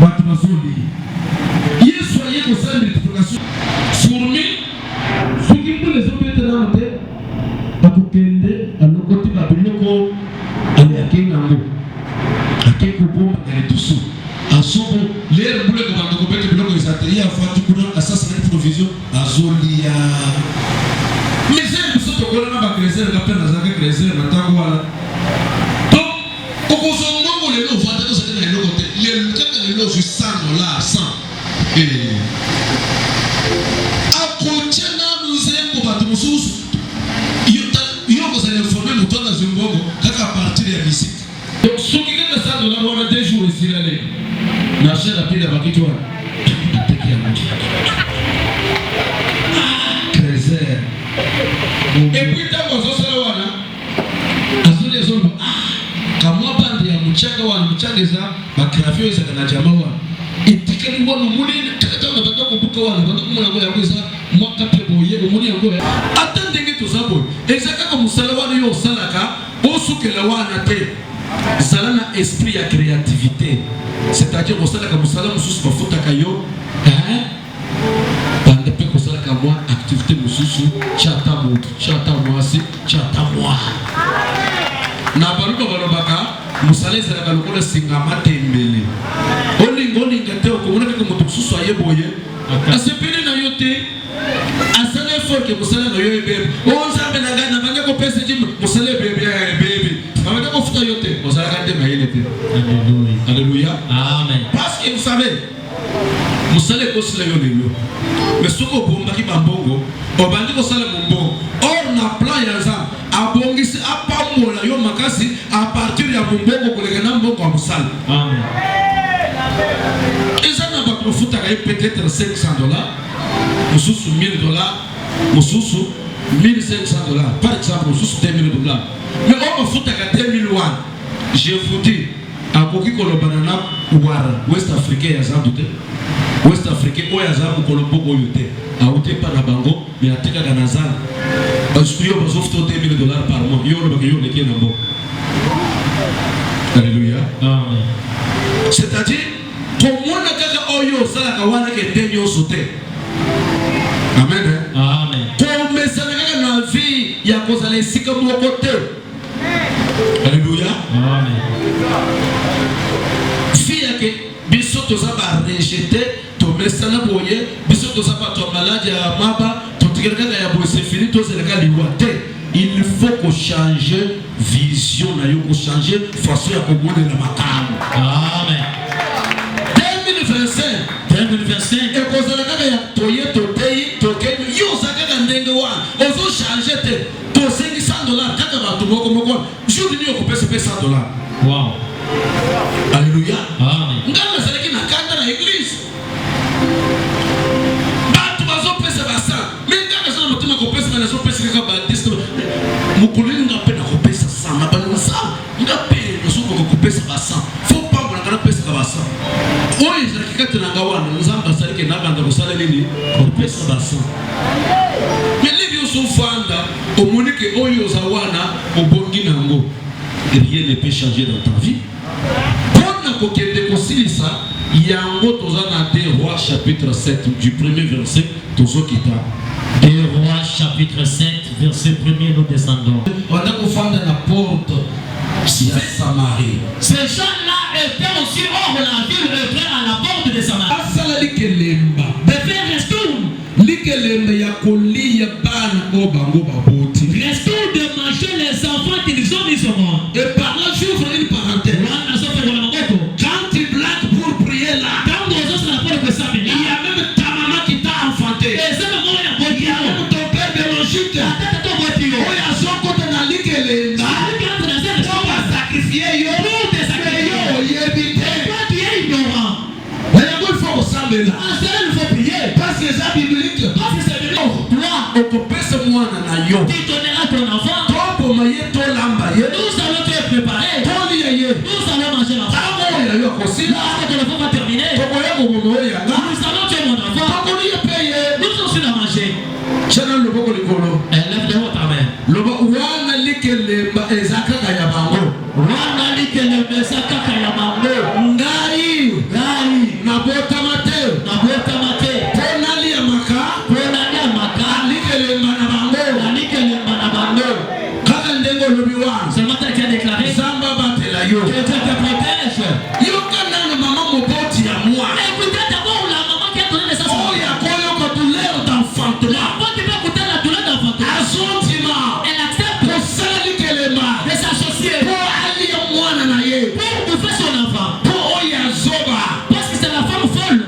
bato bazoli yesu aye kosala multiplication fourmi soki mbula ezobetela te akokende alokoti babiloko ayake nango ake kobombaka etusu asobo lere mbula ekobanda kobeta biloko ezateli afandi kuna asasana provision azolia misere biso tokolana bakresere kape nazalaka kresere na ntango wana to okozongongo lelo ovanda tozali na eloko te kaka lelo ozwi $100 akotia nanu nzembo bato mosusu yo kozala informe moto nazwi mbongo kaka apartir ya misika soki kaka $100 wana 2 jours esila lelo na chaîne apide ya bakiti wana ateki yango kresere epuis ntango azosala wana azoli ezoloba kamwa bande ya muchanga wana muchanga eza bagrafio ezaka na jama wana etikali wana omoni kakatanga banda kobuka wana banda komona yango yango eza mwaka mpe boye omoni yango ata ndenge toza boye eza kaka mosala wana yo osalaka osukela wana te zala na esprit ya créativité c'est-à-dire osalaka mosala mosusu bafutaka yo banda mpe kosalaka mwa activité mosusu chata motu chata mwasi chata mwa na baluba balobaka mosala ezalaka lokola singama tembele olinga te okomona kaka moto mosusu ayeboye asepeli na yo te asala effort ke mosala na yo ebebe nzambe na ngai nabanda kopesa ti mosala ebebe babanda kofuta yo te ozalaka nde mayele te. Alléluia. Amen. Parce que vous savez mosala ekosila yo lelo mais soki obombaki bambongo obandi kosala mombongo or na plan ya nzambe abongisi apambola yo makasi a partir ya mombongo koleka na mbongo ya mosala. Amen. eza na bato bafutaka ye peut-être $500 mosusu $1000 mosusu $1500 par exemple mosusu $2000 mais oyo bafutaka 2001 je vous dis akoki kolobana na wara west africain ya zandu te west africain oyo aza mokolo mboko oyo te aute pa na bango mais atekaka na zana yo bazofuta $2000 par mois yo olobaka yo oleki na mboko. Alléluia. Amen. C'est-à-dire tomona kaka oyo osalaka wana ke te nyonso te. Amen. Amen. Tomesana kaka na vie ya kozala esika moko te. Alléluia. Amen. Fia ke biso toza ba rejeter tomesana boye biso toza ba to malade ya maba totikaka ya boye c'est fini tozelaka liwa te. Il faut qu'on change vision na yo ko changer façon ya komonela makambo. Amen. 2025 et kozala kaka ya toye totei tokeni yo zakaka ndenge wana ozo changer te to $500 kaka bato moko jour ni okopesa $100. Wow. Alléluia. Amen. Ngana salaki na kanda na église bato bazopesa basa mais ngana sana mutima kopesa na zopesa kaka baptiste mukulini ngape na kopesa sana bana sana ngape nasuko kopesa basa faut pas ngana pesa basa oyo ezalaki kati na nga wana nzambe asalaki nabanda kosala nini kopesa basa mais livi osofanda omoni ke oyo oza wana obongi nango rien ne peut changer dans ta vie mpona kokende kosilisa yango toza na 2 Rois chapitre 7 du premier verset tozokita 2 Rois chapitre 7 verset 1er nous descendons. On a kofanda na porte ya Samarie. Ces gens-là étaient aussi hors de la ville, étaient à la porte de Samarie. Asala likelemba. De faire restour. Likelemba ya kolia bana o bango baboti. Restour de manger les enfants qu'ils ont mis au monde. Et par là j'ouvre une parenthèse. Quand tu blagues pour prier là, quand on se la porte de Samarie, il y a même ta maman qui t'a enfanté. Et c'est le moment où il y a ton père biologique. Oh ya soko na likelemba. Sacrifier yo. Il faut prier parce que c'est biblique. Toi, okopesa mwana na yo. Tu donneras ton enfant. Toi pour mailler ton lamba. Nous allons te préparer. Toi lié. Nous allons manger l'enfant. bakosila lorsque ton enfant va terminer, tokoya kobomo yanga nous allons tuer mon enfant. tokoliye peye Nous aussi la manger. chana loboko likolo Lève de haut ta main. loba wana likelemba ezakaka ya bango Wana likele mesa kaka ya mango. ngai nabotama te Nabotama te. mpo naliamaka Pona lia maka. likelemba na bango Likele mana bango. kaka ndenge olobi wana Seulement tel qui a déclaré. zamba batela yo Que Dieu te protège. yoka nano mama moboti ya mwana Écoutez d'abord la maman qui a donné naissance. oyo akoyoka douleur d'enfantement L'enfant qui peut écouter la douleur d'enfantement. azontima Elle accepte kosala likelemba de s'associer mpo alia mwana na ye pour bouffer son enfant. mpo oyo azoba Parce que c'est la femme folle.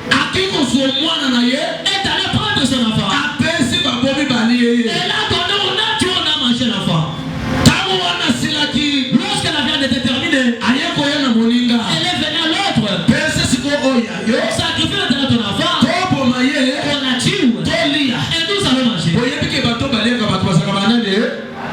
akei kozwa mwana na ye Est allée prendre son enfant. apesi babomi bali ye Elle a donné au nom Dieu, on a mangé l'enfant. ntango wana asilaki Lorsque la viande était terminée, aye koya na moninga elle est venue à l'autre. pesi siko oyo yo Sacrifie maintenant ton enfant. toboma ye On la tue. tolia Et nous allons manger. boyebike bato baliaka bato bazaka banani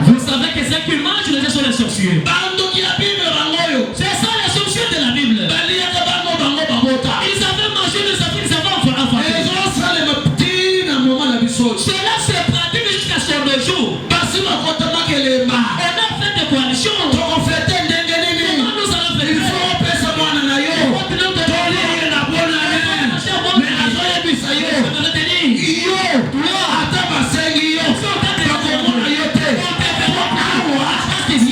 Vous savez que ceux qui mangent, les gens sont les sorciers. bandoki ya bible bango oyo Ce sont les sorciers de la Bible. baliaka bango bango babota Ils avaient mangé le sapin, ils avaient enfanté. ezosalema ntina moma na biso Cela se pratique jusqu'à son jour. basi bakotamaka elemba On a fait des coalitions. tokofete ndenge nini Comment nous allons faire? ilfo opesa mwana na yo tolie ye na bonane me azoyebisa yo yo ata basengi yo bakomona yo te awa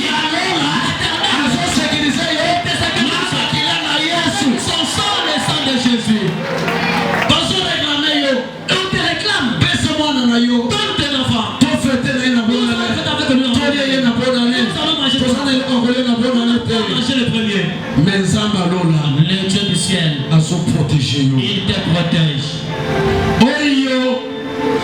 yalola azosekilize yo makila na yesu Son sang, le sang de Jésus. bazoreklame yo On te réclame. pesa mwana na yo Donne tes enfants. tofete na ye na Nous allons bonane faire avec lui. tolie ye na bonane tosana eloko kolie na bonane te Manger le premier. me nzambe alola Le Dieu du ciel. azoprotege yo Il te protège. oyo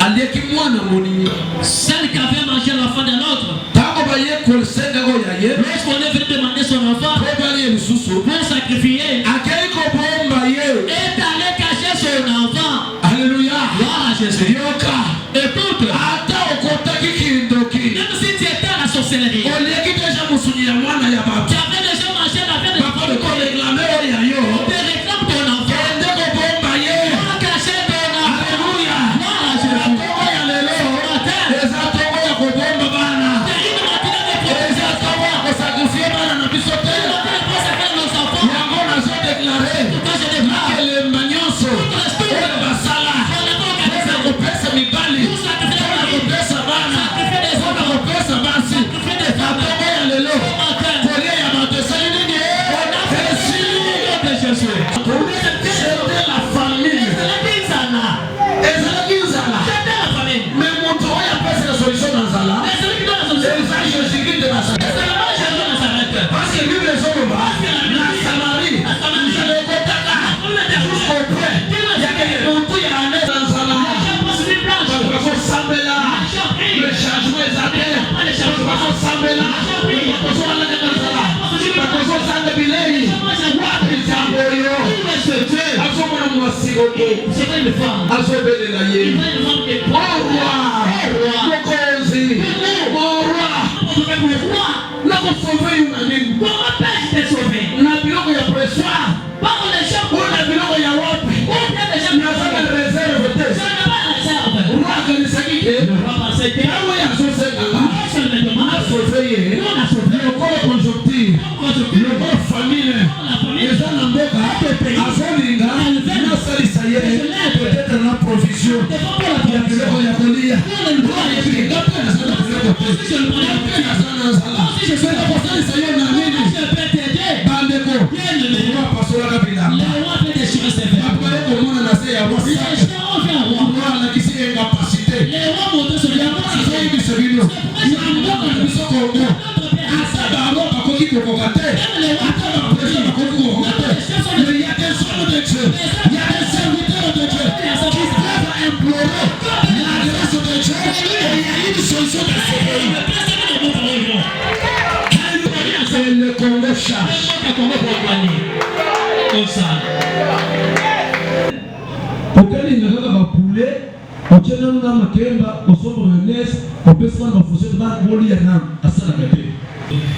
alieki mwana moninga Celle qui avait mangé l'enfant de l'autre. ntango baye kosenga oyo aye Lorsqu'on est venu demander son enfant po bali ye lisusu pour sacrifier, akei kobomba ye est allé cacher son enfant. alleluya Gloire à Jésus. yoka Écoute, ata okotaki kindoki même si tu étais à la sorcellerie, olieki deja mosuni ya mwana ya tu bato avais déjà mangé la viande de papa ton enfant. koreklame oyo ya yo Tu réclames ton enfant. kende kobomba ye Va cacher ton enfant. alleluya Gloire à Jésus. tongo ya lelo eza tongo ya kobomba bana C'est une matinée de protection. eza tongo ya kosakrifie bana na biso te On ne peut pas faire nos enfants. yango nazodeklare Quand je déclare, elemba nyonso oyo basala mpona kopesa mibali mpona kopesa bana mpona kopesa basi batongo ya lelo kolia ya bato esali nini esili c'était la famille ezalaki nzala me moto oyo apesaka solution na nzala eza jésus-christ de nazareth parce que bible ezoloba na samarie nzala ekotaka jusqu'auprès yake motu ya ane na nzala bato bakosambela le changement eza te bato bakosambela bakozolaka na nzala bakozozanga bilei wapi nzambo oyo azomona mwasi oyo azobelela ye orwa mokonzi orwa nakosauve yo na nini na biloko ya pressoir na biloko ya wapi nazanga na reserve te roi akanisaki ke awe azosenganga asauve ye lokola conjoncture lokola famille eza na mboka azolinga nasalisa ye peut-être na provision ya biloko ya kolia nga mpe naza na biloko te nga mpe naza na nzala seka kosalisa yo na nini bandeko roi apasolaka bilamba bato baye komona na se ya roi alakisi incapacité yango nazoyebisa bino na mboka na biso kongo ata bango bakoki kokoka te ata bapresa bakoki kokoka te mais y a des hommes de Dieu, y a des serviteurs de Dieu qui peuvent implorer la grâce de Dieu et il y a une solution de ce pays. Et le Congo charge. Okalinga kaka bapule okenda na makemba osomba mayonnaise opesa bana bafourchette bana bolia na asalaka te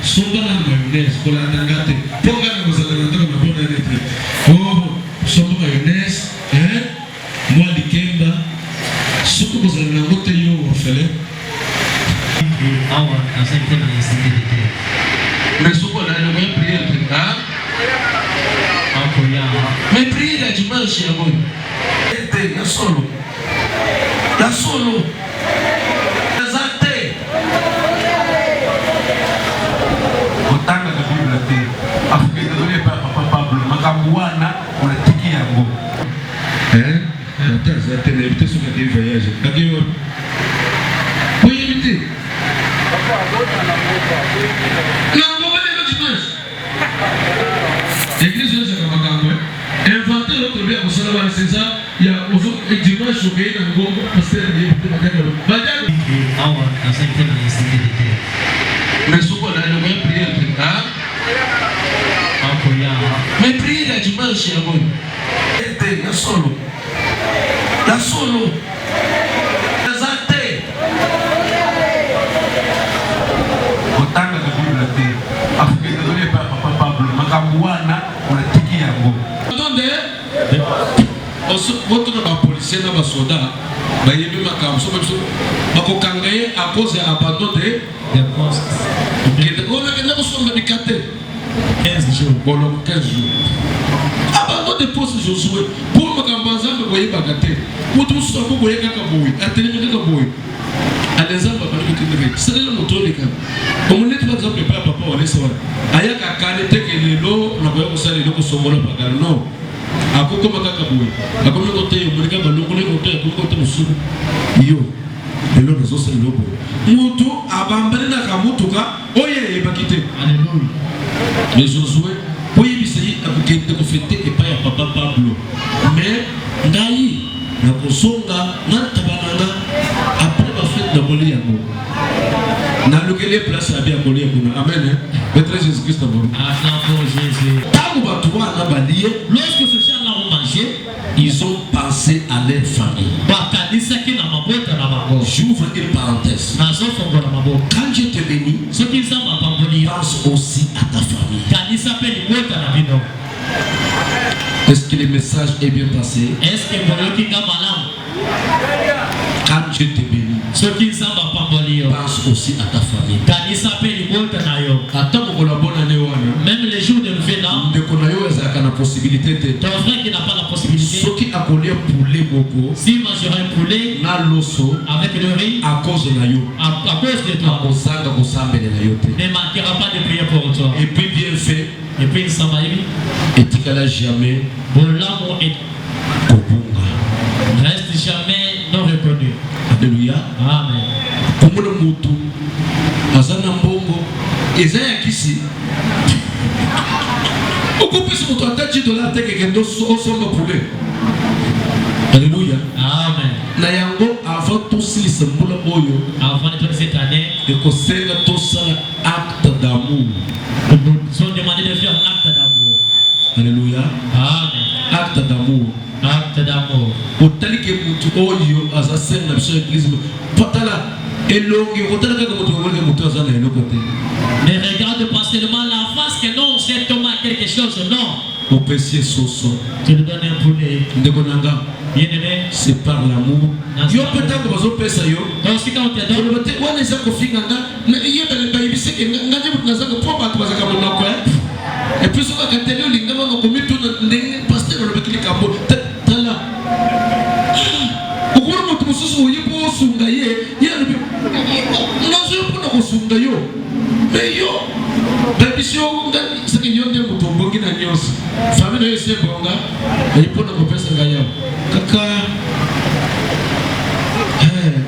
songa na mayonnaise kolanda ngate mpo nga na kozala na ndako na mpona nete dimanche ya moyo. Ete ya solo. Ya solo. Ezate. Otanga ka Biblia te. Afrika dole papa Pablo makambuana unatiki yango. Attends, ça t'es invité sur le voyage. D'accord. Oui, invité. Non, on va aller le dimanche. L'église de Sakamakangwe. Inventé l'autre bien, vous savez, c'est ça. Il y a un dimanche au pays dans le monde, parce que il y a des bagages. Bagages. Ah ouais, dans cette année, mais ce qu'on a, le même prière, hein? Mais prier la dimanche, la bonne. Était la solo. La solo. Ezate. Otanga ka Biblia te. Afrika dole papa Pablo makambuana unatiki yango. Attendez. Votre na policier na basoda ba yebi makambo so bako kangaye à cause ya abandon de postes. On a que nous sommes médicatés. 15 jours. Bon, 15 jours. Abandon de poste Josué. Pour ma campanza, vous voyez bagaté. Pour tout ça, vous voyez Kakaboui. Attendez, Kakaboui. À des hommes, c'est le moteur des cas. On est par exemple, papa, on est sur. Aya Kakane, que les lots, n'a pas eu les lots sont morts par non. À quoi comme Kakaboui. À quoi le côté, on regarde le côté, à quoi côté, on yo. Et l'autre, c'est le logo. Moutou, abandonné na Kamutuka, oye, bakité. Alléluia. Mais Josué, pour y essayer de fêter et pas à papa Pablo. Mais, Ndaï, na Kosonga, na Tabanana, après la fête de Moli Yango. Na lequel place à bien Moli Yango. Amen. Maître Jésus-Christ. Jésus. Lorsque ces gens-là ont mangé, ils ont pensé à leur famille. J'ouvre une parenthèse. Quand je te bénis, pense aussi à ta famille. Est-ce que le message est bien passé? Quand je te bénis, pense aussi à ta famille. Attends pour la bonne année. Même les jours de nouvel an, ton frère qui n'a pas la possibilité, si mangerait un poulet avec le riz, à cause de toi, ne manquera pas de prier pour toi. Et puis bien fait, et puis il s'en va et tu n'as jamais reste jamais non reconnu. Alléluia. Amen. Comme le moutou, Azana Mbongo, Ezaya Kisi. Occupez ce moutou à tête de la tête et que nous sommes poulet. Alléluia. Amen. Nayango avant tout si les symboles boyo. Avant de cette année, et qu'on sait tout ça acte d'amour. Nous ont demandé de faire un acte d'amour. Alléluia. Amen. Acte d'amour. Acte d'amour. Au tel que moutou oyo azasser na biso église. Patala elongi otala ka moutou wole moutou azana elo côté. Ne regarde pas seulement la face que non, c'est Thomas quelque chose, non. Au péché soso. Tu lui donnes un poulet. Ndekonanga. Bien-aimé. C'est par l'amour. Yo peut-être que vous pesa yo. Donc si quand on te donne, on te wana za kofinga nga, yo bele bayibi se que nganje mutuna za ko pa ba za kamona ko. Et puis soka katelo linga ngo komitu ndenge pasteur le bekili kambo. Tala. Ukuru mutu mususu uyipo sunga ye, ya le nazo pona ko sunga yo. Mais yo babisio nga saka yonde mutu bongi na nyos. Famille yo se bonga, ayipo na ko pesa nga yao. Kaka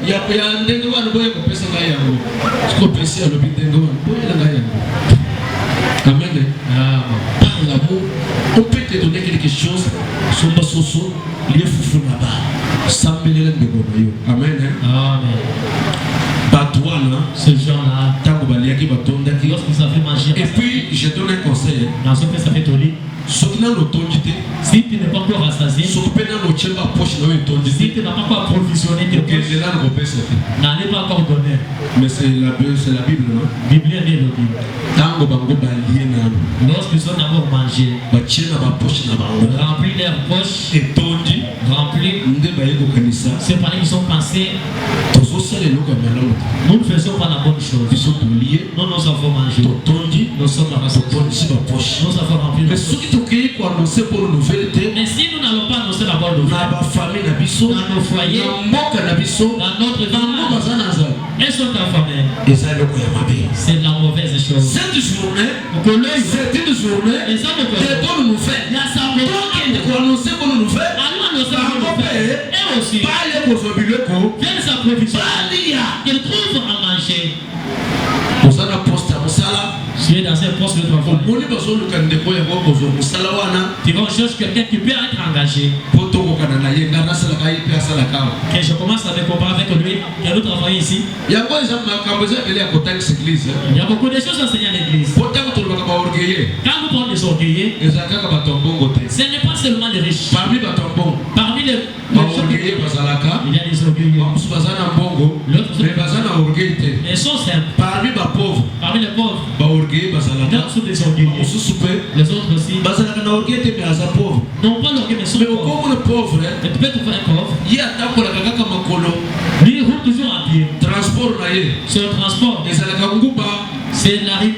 ya ndenge wana boye ko pesa nga yango. Ko pesa lo bitenge wana boye la nga yango. Amen. Par l'amour, on peut te donner quelque chose. Somba soso, lié foufou là-bas. Sambelele ndebonayo. Amen. Amen. Batouana, ce genre-là, lorsque ça fait manger. Et puis, je donne un conseil. Dans ce que ça fait tourner. Si tu n'es pas encore rassasié, si tu n'as pas encore approvisionné tes poches, n'allez pas encore donner. Mais c'est la Bible, non? Bible est le Bible. Lorsqu'ils ont d'abord mangé, rempli leurs poches, et tondi, rempli, c'est par là qu'ils sont passés. Nous ne faisons pas la bonne chose. Nous nous avons mangé. Nous sommes rassasiés. Nous avons rempli nos poches. Mais si nous n'allons pas parole de na ba famille na biso dans nos foyers, na mboka na biso dans notre bango village, baza na nzala elles sont affamées. eza eloko ya mabe. C'est la mauvaise chose. Cette journée c'est une journée Et ça me de bonnes nouvelles. Il y a ça me Donc pour annoncer bonnes nouvelles allons annoncer bonne nouvelle. Et aussi, bale kozwa biloko viens sa provision. balia Qu'il trouve à manger. oza na poste ya mosala Tu es dans un poste de travail. omoni bazoluka ndeko yango kozwa mosala wana Tu vas chercher quelqu'un qui peut être engagé. po tokokana na ye nga nasalaka ye mpe asalaka awa Que je commence à me comparer avec lui, que nous travaillons ici. yango eza makambo eza ebele ya kotangisa eglize Il y a beaucoup de choses enseignées à l'église. po ntango tolobaka baorgueille Quand vous parlez des orgueillés, eza kaka bato ya mbongo te ce n'est pas seulement les riches. parmi bato ya mbongo Parmi les baorgueille bazalaka il y a des orgueilleux. bamosusu baza na mbongo me baza na orgueil te Ils sont simples. parmi bapauvre Parmi les pauvres, baorgueille il y en bazalaka a qui sont des orgueilleux. mosusu mpe Les autres aussi. bazalaka na orgueil te me aza pauvre Non pas l'orgueil, mais sont me pauvres. okomona pauvre Mais tu peux trouver un pauvre. ye atambolaka kaka makolo Lui, il roule toujours à pied. transport na ye Sur le transport, ezalaka nguba c'est la rue.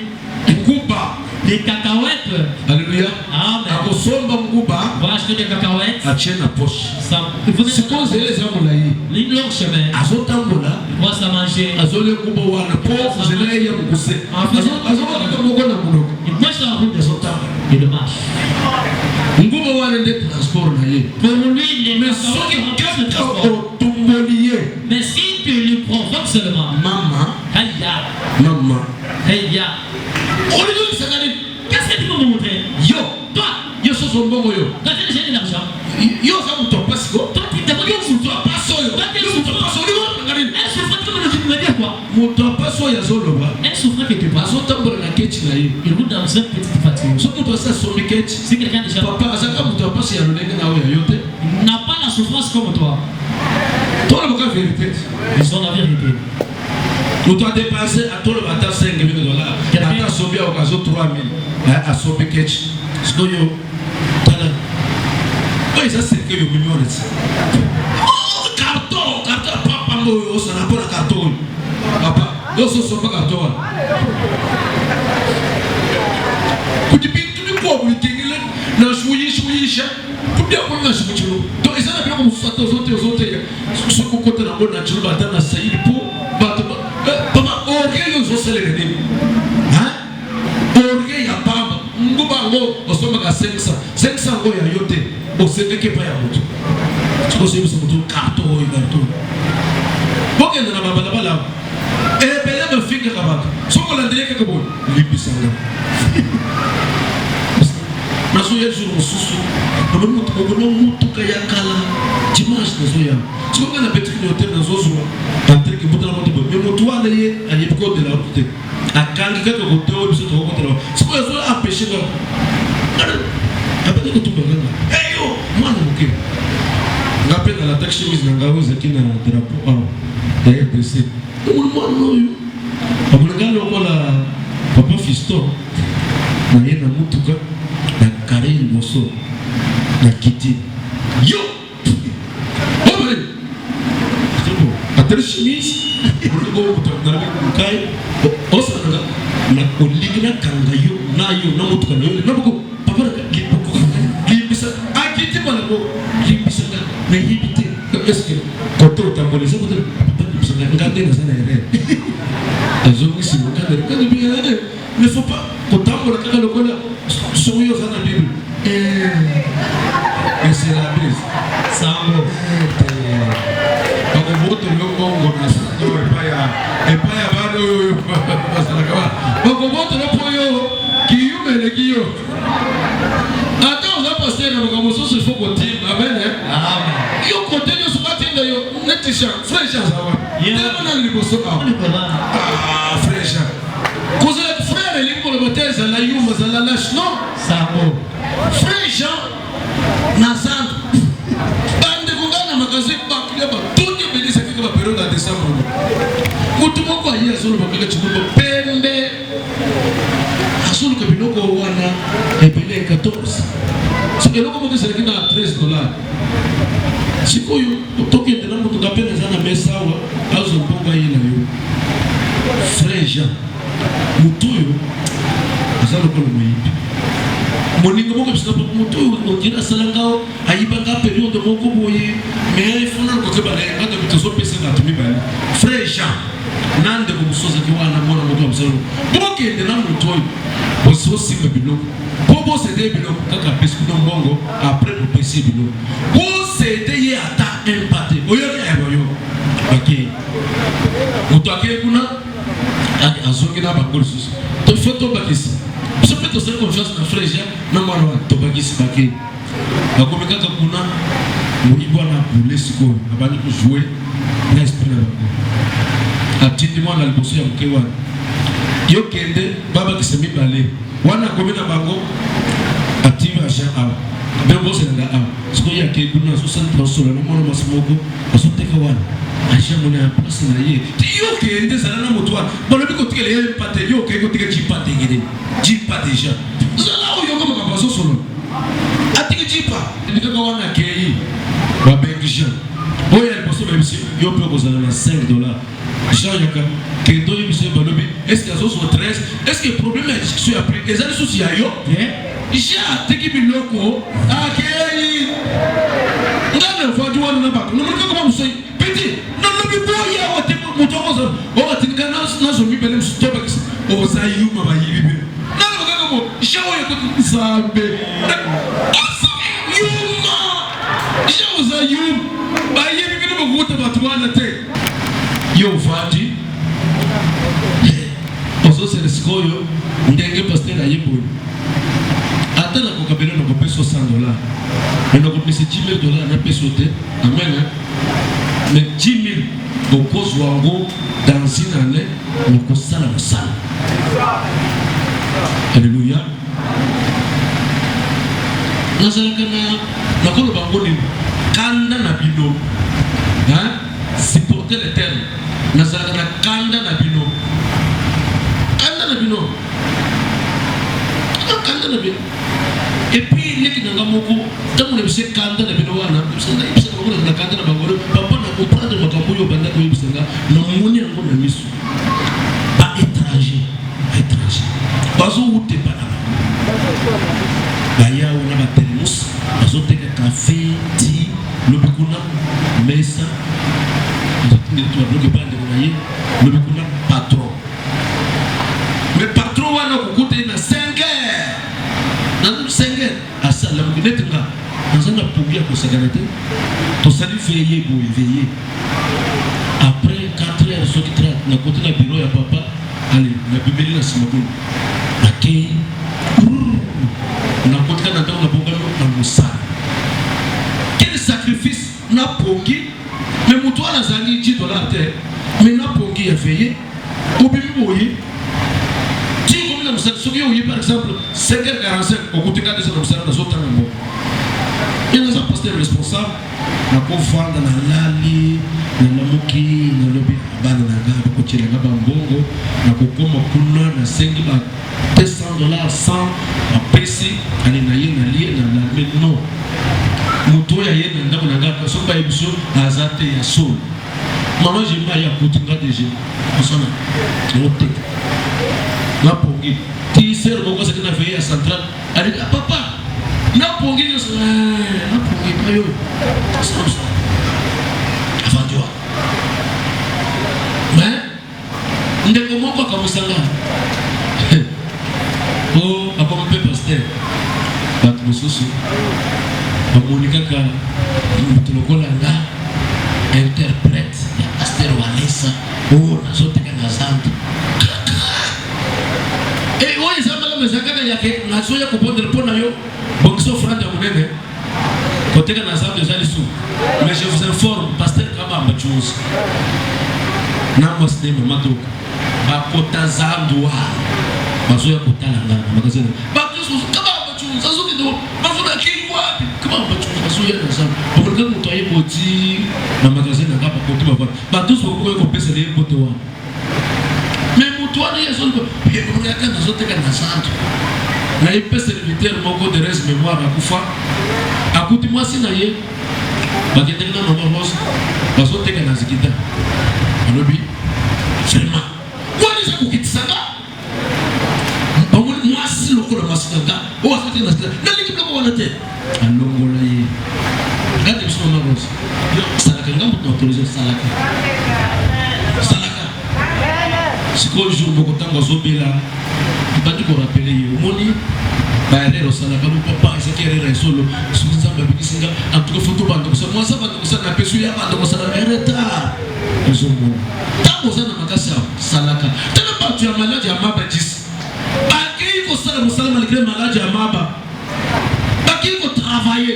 nguba Les cacahuètes. alleluya Amen. akosomba nguba On va acheter des cacahuètes. atie na poche Ça, il faut sikoyo nzela eza molai une longue chemin. azotambola On va s'en manger. azolia nguba wana po nzela ye ya mokuse azokaka moko na monoko Il marche dans la route des autres. Il marche. nguba wana nde transport na ye Pour lui, les mais soki cacahuètes remplissent le kaka transport. otumboli ye Mais si tu lui provoques seulement, mama Aïe, aïe, olilisaka nini qu'est-ce que tu peux me montrer? yo Toi, yo soso mbongo yo quand tu as gagné de l'argent, yo oza moto apasi ko toi, tu t'es pas yo moto apasi oyo Toi, tu es yo moto apasi oyo olingonanga nini un souffrant, tu me dire quoi? moto apasi oyo azoloba Un souffrant que tu passes, azotambola na keti na ye il roule dans une petite voiture. soki moto asi asombi keti Si quelqu'un déjà papa azalaka moto apasi ya lolenge na oyo yo te n'a pas la souffrance comme toi, toloboka vérité ils sont la vérité. moto adépense atoloba ata 5 000 dollars ata asombi aoka azo 3 000 asombi keti sikoyo tala oyo eza serke yo million ti carton ya papa ngo oyo osala mpona carton oyo papa yoso osomba carton wana kuti bintu bikobo bitengele na shuyisha kubia kuna na shimuchilo to eza na biloko mosusu ata ozotega soki okota nango na chilo bata na saili po bato papa orgueil ozosalela nini orgueil ya pamba nguba yango osombaka 500 yango ya yo te osengeki epai ya moto soki osoyebisa moto karton oyo karton bokende na babalabala ebele bafingaka bato soki olandeli kaka boye limbisanga nazoya jour mosusu omona motuka ya kala dimanche nazoya soki nga na petite hotel nazozwa atreke mbutala moto boye me moto wana ye ayebi kodela route te akangi kaka kote oyo biso tokokotela sikoyo azo empêche nga abandi kotumbanganga eyo mwana moke nga mpe nalataki chemise na ngai ezaki na drapeau awa ya rdc omoni mwana oyo amoninga lokola papa fiston na ye na motuka na kare liboso na kiti yo omani atali chemise ngai osananga na olingi nakanga yo na yo na motuka na yo naboko papa limbisa akiti banako limbisanga nayebi te eske kote otambolisa kote papa limbisanga nga nde naza na erreur azongisi mokadere kaka bi ne faut pas kotambola kaka lokola soki oza na bible c'est la brise Sango. bakobotolo mbongo na sando epai ya bana oyo basalaka wana bakobotolo mpo yo kiyumeleki yo ata oza paster na makambo mosusu ifo kotima amen yo kote nyonso batinda yo neti frère aza wana temana liboso awa frère kozala frère elingi koloba te ezala yuma ezala lâche non Sango. frère Jean na zando bandeko ngai na magasin bakilia batundi ebelisaki kaka baperiode ya décembre motu moko aye azoloba kaka cikolba pembe azoluka biloko wana ebele 14 soki eloko moko ezalaki na 13 dollars sikoyo tokende na motuka mpe eza na mesa awa azobonga ye na yo frère Jean motu oyo aza lokola moyibi moningo moko bisina pour moto on dirait salangao ayibanga période moko boye mais il faut na ko teba le ngata bitoso pesa na tumi bali frère Jean nande ko musoza ki wana mona moto amsalo boke de na moto boso simba bilo bobo cédé bilo kaka pesa ko mbongo après le pesa bilo bo cédé ye ata empaté oyo ya boyo ok moto akeye kuna azongi na bakolo susu to photo bakisi je peux te faire confiance dans frère Jean na mwana wa to bakisi bakeye bakomi kaka kuna moyibo na boule siko abandi ko jouer na esprit na bango atindi mwana liboso ya moke wana yo kende baba kisemi bale wana komi na bango active à Jean a bebo c'est na a siko ya ke kuna so san transolo na mwana masimoko asoteka wana Aisha mona ya place na ye yo kende sala na moto wana balobi ko tikele ye pate yo ke ko tikele chipate ngene jipa déjà zala yo ko ka baso solo atiki jipa ndika wana kei ba bengisha oya liboso ba bisi yo pe ko zala na $5 Jean yaka ke do yo bisi balobi est-ce que aso so 13 est-ce que problème est discussion après ezali souci ya yo ja tiki biloko akei ngana fatu wana na bako no mko kama msoi petit no bi boya wote mutokozo o atinga nazo mibele mstopa o zayuma bayibi na kaka mo shawo yako zambe yuma shawo zayum bayibi bino bakuta batwana te yo fati ozo sereskoyo ndenge pasteur ayibo atana ko kabelo no ko peso $100 mais no ko pese $10,000 na peso te amen mais 10,000 au cause wango dans une année on ko sala musala alléluia nazalaka na ko bango ni kanda na bino hein supporter l'éternel nazalaka na kanda na bino et puis les qui n'ont pas beaucoup tant on est kanda na bino wana bisanga bisanga ko na kanda na bango papa na comprendre makambo yo banda ko bisanga na moni yango na misu ba étranger bazo ute bana ba ya ona ba termos bazo teka café ti lobikuna mesa ndio tu bloque bande ko naye lobikuna patron mais patron wana ko kute na 5 heures na 5 heures asa la mkinete nga nazanga pungia ko saganate to sali veiller bo veiller après 4 heures so qui traite na côté na bureau ya papa allez na bibeli na simakulu akei na côté na ndako na bongalo na musala quel sacrifice na pongi mais mutu ala zangi $10 te mais na pongi ya veiller obibi boyi par exemple 5h45 au côté de ces observateurs des autres membres et nous avons posté responsable na kofanda na lali na lamuki na lobi bana na ngaba ko chela ngaba mbongo na kokoma kuna na sengi ba $200 100 a pesi ali na ye na lie na la non muto ya ye na ndako na ngaba so ba ebiso azate ya so mama jema ya kutinga deje osona ote na pongi ti ser boko se na veille central ali papa na pongi na pongi ayo afanjwa mais ndeko moko akamusanga oh akompe pasteur bat mususu bamonika ka tulokola nga interprète ya pasteur Walesa oh nazoteka na santo et oui ça m'a me zakaka yake nasoya kupondre pona yo bokso franda munene koteka na santo zali sou mais je vous informe pasteur kama mbachunzi na mosne mamadoka bakota zandwa basoya kotala ngana makazena bakristo kama mbachunzi azuki do bafuna kingwa kama mbachunzi basoya na santo bokoleka muto ayeboti na makazena kapa koti baba batus bokoye ko pesa le bote wa mais mutuana yeso ko yaka na zoteka na santo na ipe serviteur moko de res mémoire akufa akuti mwasi na ye baketeka na mama rosa bazoteka na zikita alobi vraiment wani za kukitisanga mwasi lokolo masanga o te na lingi biloko wana te alongola ye regarde biso mama Rose yo salaka ngambo na autorisé salaka sikoyo jour moko ntango azobela bandi korapele ye omoni baerere osalaka papa ezaki erere ya solo soki nzambe abikisinga antuka foto bandokosala mwasa bandokosala na pesu ya bandokosala retard ezomona ntango oza na makasi ya salaka tala bato ya maladi ya maba 10 bakei kosala mosala malgré maladi ya maba bakei kotravaille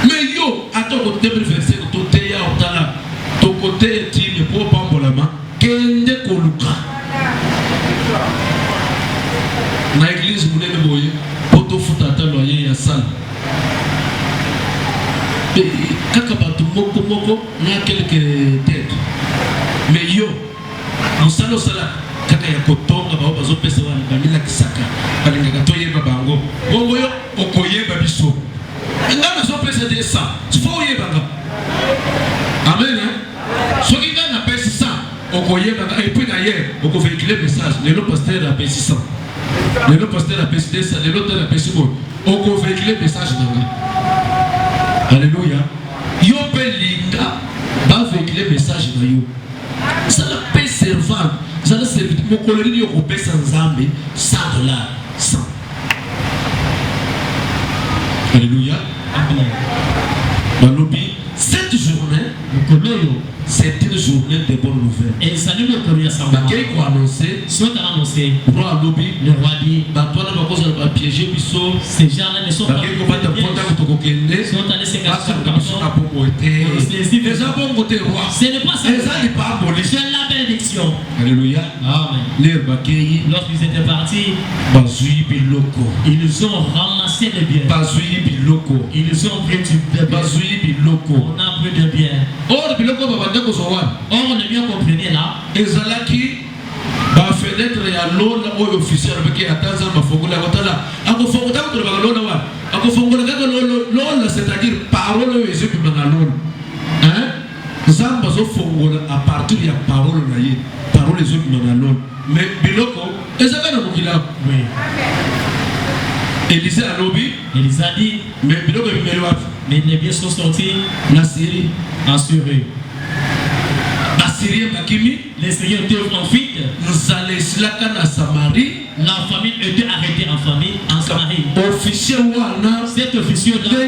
mais yo ata kote 2025 toteya otala tokote etime po pambolama kende koluka na église munene boye po tofuta ata loyer ya sala kaka bato moko na quelque tête mais yo mosala osala kaka ya kotonga bao bazopesa wana bamilakisaka balingaka toyeba bango bongo yo okoyeba biso nga nazopesa de 100 fo oyebanga amen soki nga napesi 100 okoyebanga epuis na ye okovéhicule message lelo pasteur apesi 100 lelo pasteur apesi 200 lelo tel apesi boye okovéhicule message nanga alléluia yo mpe linga bavéhicule message na yo zala mpe servant zala serviteur mokolo nini okopesa nzambe $100 100 alléluia balobi cette journée c'est une journée de bonnes nouvelles. Et salut le premier samedi. Qui a annoncé? Soit annoncé. Roi lobby. Le roi dit. Toi na bakoza ba piéger biso. Ces gens-là ne sont pas. Qui ko bata ponta ko tokokende. Sont allés se casser comme ça pour côté. Les abons côté roi. Ce n'est pas ça. Les pas aboli. C'est la bénédiction. Alléluia. Amen. Les bakei. Lorsqu'ils étaient partis. Bazui biloko. Ils ont ramassé les biens. Bazui biloko. Ils ont pris du bien. Bazui biloko. On a pris de bien. Or biloko baba. Or, on est bien compris là. Ezalaki, ba fenêtre ya lona oyo officiel avec atanza mafongola kotala. Ako fongola ko ba lona wa. Ako fongola ka lona c'est-à-dire parole oyo ezepi na lona. Hein? Zamba zo fongola à partir ya parole na ye. Parole ezepi na lona. Mais biloko ezaka na mokila. Oui. Élisée a lobby. Élisée a dit. Mais biloko bimeli wapi? Mais les biens sont sortis. Na Syrie. En Syrie. Les Syriens étaient en fuite. La famille était arrêtée en famille, en Samarie. Cet officier-là,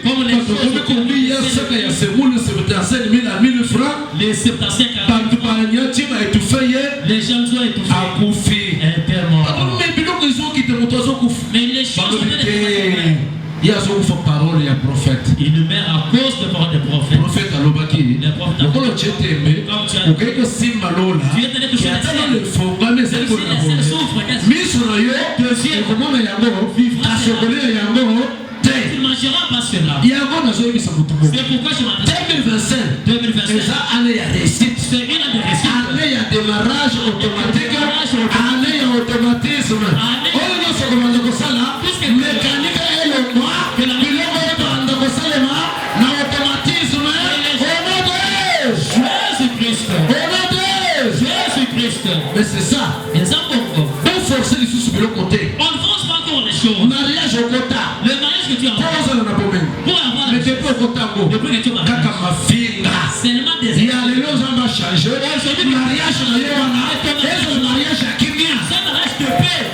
comme les les 75 les gens ont étouffés. Mais les choses il y a une parole et un prophète. Il le met à cause de parole des prophètes. Prophète à l'obaki. Le prophète à l'obaki. Tu es tenu de toucher la scène. Le fonds, mais c'est le bon. Mission deuxième. Comment il y a un mot? Tu ne mangeras pas cela. C'est pourquoi je m'adresse. 2025. C'est ça, année à réussite. C'est une année de réussite. Année à démarrage automatique. Année à automatisme. Oh non, c'est comme on ça là. Mécanique. Mais c'est ça. On force les sous sur le côté. On ne force pas encore les choses. Mariage au quota. Le mariage que tu as. Pour avoir le dépôt au quota. Kaka ma fille. Seulement des. Il y a les lois en va changer. Mariage na yona. Et le mariage à Kimia. Ça mariage de paix.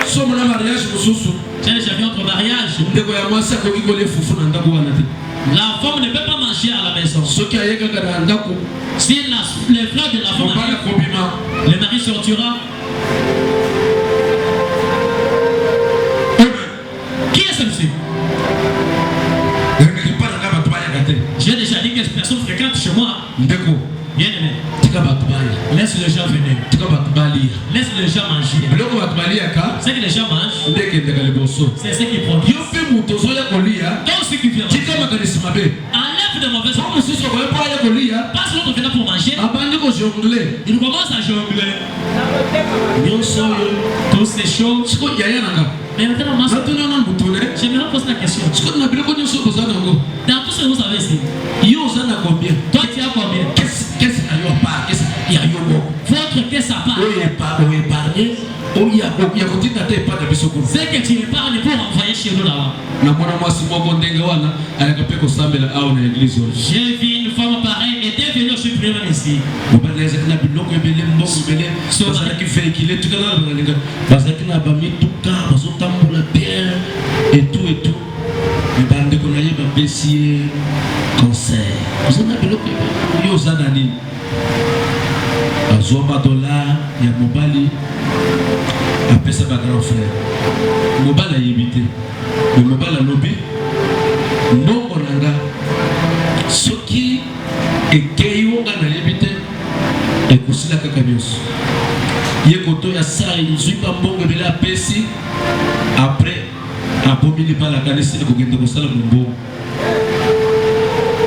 Somme na mariage mususu. J'ai déjà vu entre mariage. Ndeko ya mwasa ko kikole fufu na ndako wana te. La femme ne peut pas manger à la maison. Si les frères de la femme arrivent, le mari sortira. Qui est celui-ci? J'ai déjà dit que cette personne fréquente chez moi. Bien aimé. Laisse les gens venir. Laisse les gens manger. Ce que les gens mangent, c'est ce qu'ils produisent. Donc ce qui vient manger. Enlève de mauvaises choses. Passe l'autre venant pour manger. Il commence à jongler. Toutes ces choses. Mais maintenant, j'aimerais poser la question. Dans tout ce que vous avez ici, toi tu as combien? Qu'est-ce qu'il y a? Votre caisse à part. ya kotinda te pas de biso. C'est que tu épargnes pour envoyer chez nous là-bas. Na mwana mwasi moko ndenge wana alakape ko sambela au na église. J'ai vu une femme pareille était venue au supprimer ici. Obaneza kana biloko ebele mbongo ebele bazala ki véhiculer tout kana balinga bazala kana ba mituka bazotambola bien et tout. Mbande ko na yeba besier conseil. Bazana biloko yo zana nini? Azomba dollar ya mobali apesa ba grand frère. Mobali yebite. Le mobali lobi ndongo nanga soki ekeyonga na yebite ekusila kaka nyonso. Ye koto ya sa izuka mbongo bela pesi après abomili bala kanisi kokende kosala mbongo.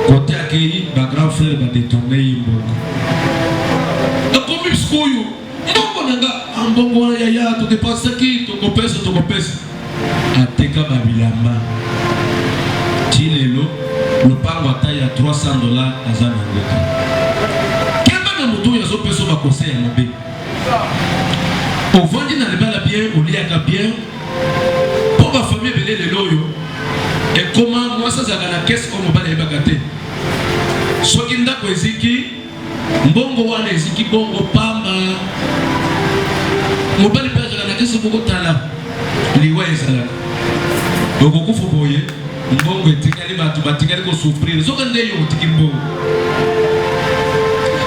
Côté akei ba grand frère ba détourner mbongo. Koyo ndongo nanga ambongo ya to dépenser ki to kopesa ateka babilamba tilelo lupango ata ya $300 azana ngota kemba na mutu ya zo peso ba conseil na be ovandi na libala bien oliaka bien pour ba famille belé le loyo et comment moi ça na caisse comme bala ebaka te soki ndako eziki mbongo wana eziki bongo pamba mobali pesa kana kesi boko tala liwa ezala boko kufu boye mbongo etikali batu batikali ko souffrir soka ndeyo otiki mbongo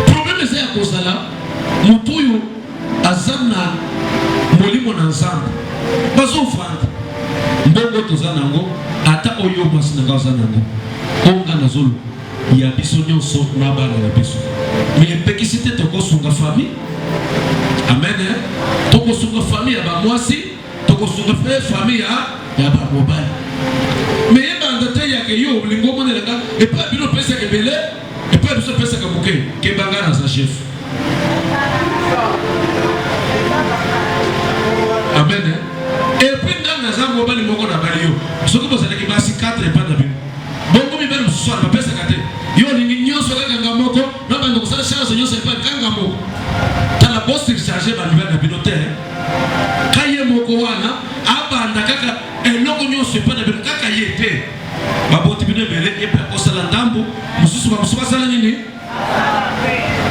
problème c'est ya kosala mutuyu azana molimo na nzambe bazofanda mbongo tozanango ata oyo masina ngazanango onga nazolo ya biso nyonso na bana na biso mais pekisite tokosunga famille amen tokosunga famille ya bamwasi tokosunga famille ya bamobali mais yebanda te yake yo lingo monelaka epa bino pesa kebele epa biso pesa kabuke kebanga na sa chef amen et puis dans za mobali moko na bali yo soki bozala ki basi 4 epa na bino bongo mi bali mususu na pesa kate yo lingi nyonso kaka moko na bando kosala charge nyonso epa kanga moko tala boss charger ba nouvelle na bino te kaye moko wana abanda kaka eloko nyonso epa na bino kaka yete baboti bino bele epa kosala ndambo mususu ba mususu basala nini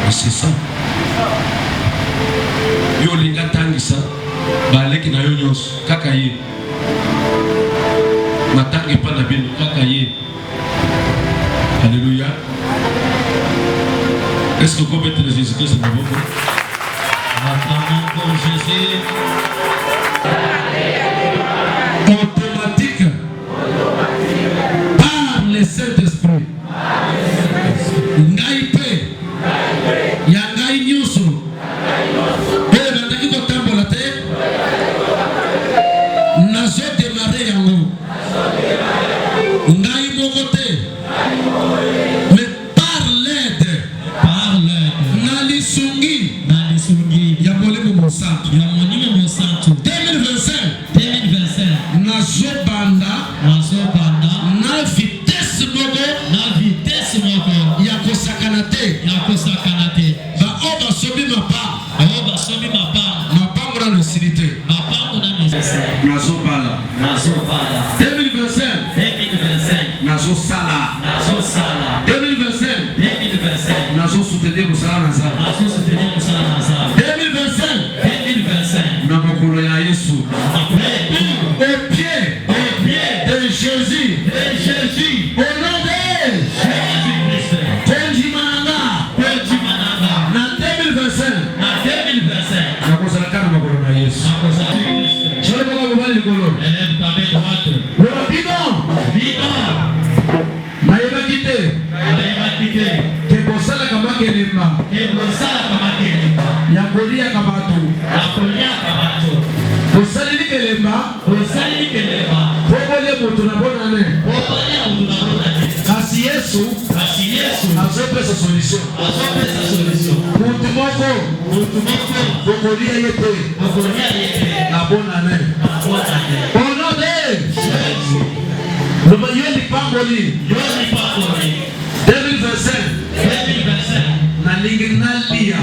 c'est ça yo linga tangisa baleki na yo nyonso kaka ye matangi pa na bino kaka ye. Alléluia. Est-ce que vous pouvez mettre Jésus-Christ dans vos mains? Acclamons pour Jésus. Automatique. Par le Saint-Esprit. Ngaipe. Yangai nyusu. Ele bandaki ko tambola te. Nazo démarrer yango. Ngai moko te. Mais par l'aide. Nali sungi. Ya molimo monsanto. 2025. Nazo banda. Na vitesse moko. Ya kosakana te. Ba oba sobi mapa. Mapa mura no silite. Nazo bala. 2025. Nazo sala. 2025. Nazo soutenir musala na sa. 2025. Na mokolo ya Yesu. Au pied de Jésus. Au nom de Jésus. Na 2025. Na kozala kana mokolo na Yesu. Chole kwa baba likolo. Mayeba kite. Kebosala kama kelema. Ya kolia kabatu. Bosali kelema. Bobole moto na bonane. Kasi Yesu azopesa solution. Mutu moko. Bokolia yete. Na bonane. Bonane. Loma yeli pamboli. 2025. Na lingi nalia.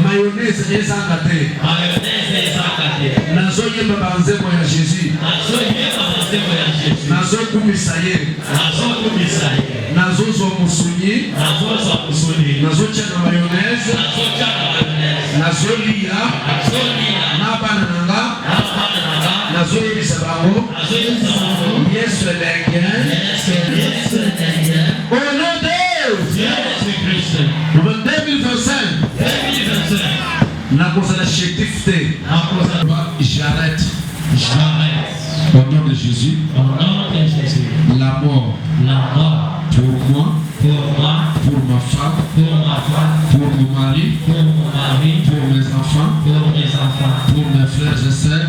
Mayonnaise. mayonnaise ezanga te. Nazoyemba banzembo ya Jésus. Nazokumisa ye. Nazozwa musuni. Nazotia na mayonnaise. Nazolia. Na bana nanga. Nazoyebisa bango. Yesu elenge. Au nom de Jésus-Christ. 2025. Nakozala chétif te. J'arrête. Au nom de Jésus. La mort. Pour moi. Pour ma femme. Pour mon mari. Pour mes enfants. Pour mes frères et sœurs.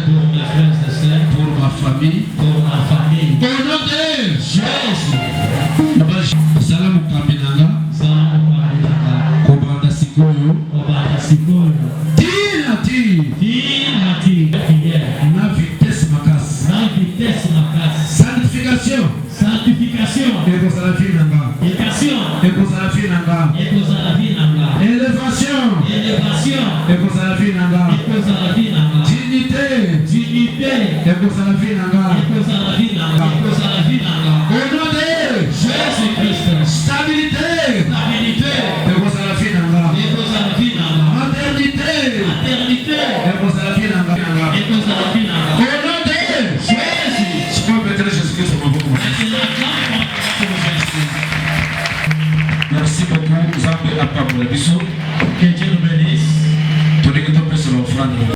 Pour ma famille. Au nom de Jésus. Salam Kaminanga. Kobanda Sikoyo. Na vitesse makasi. Sanctification. Ekozala vie nanga. Ekozala vie nanga. Élévation. Ekozala vie nanga. Dignité. Ekozala vie nanga. Au nom de Jésus-Christ. Stabilité. Ekozala vie nanga. Maternité. Ekozala vie nanga. Au nom de Jésus. Je peux mettre Jésus-Christ sur mon bout. Merci beaucoup. Vous avez la parole. Que Dieu nous bénisse.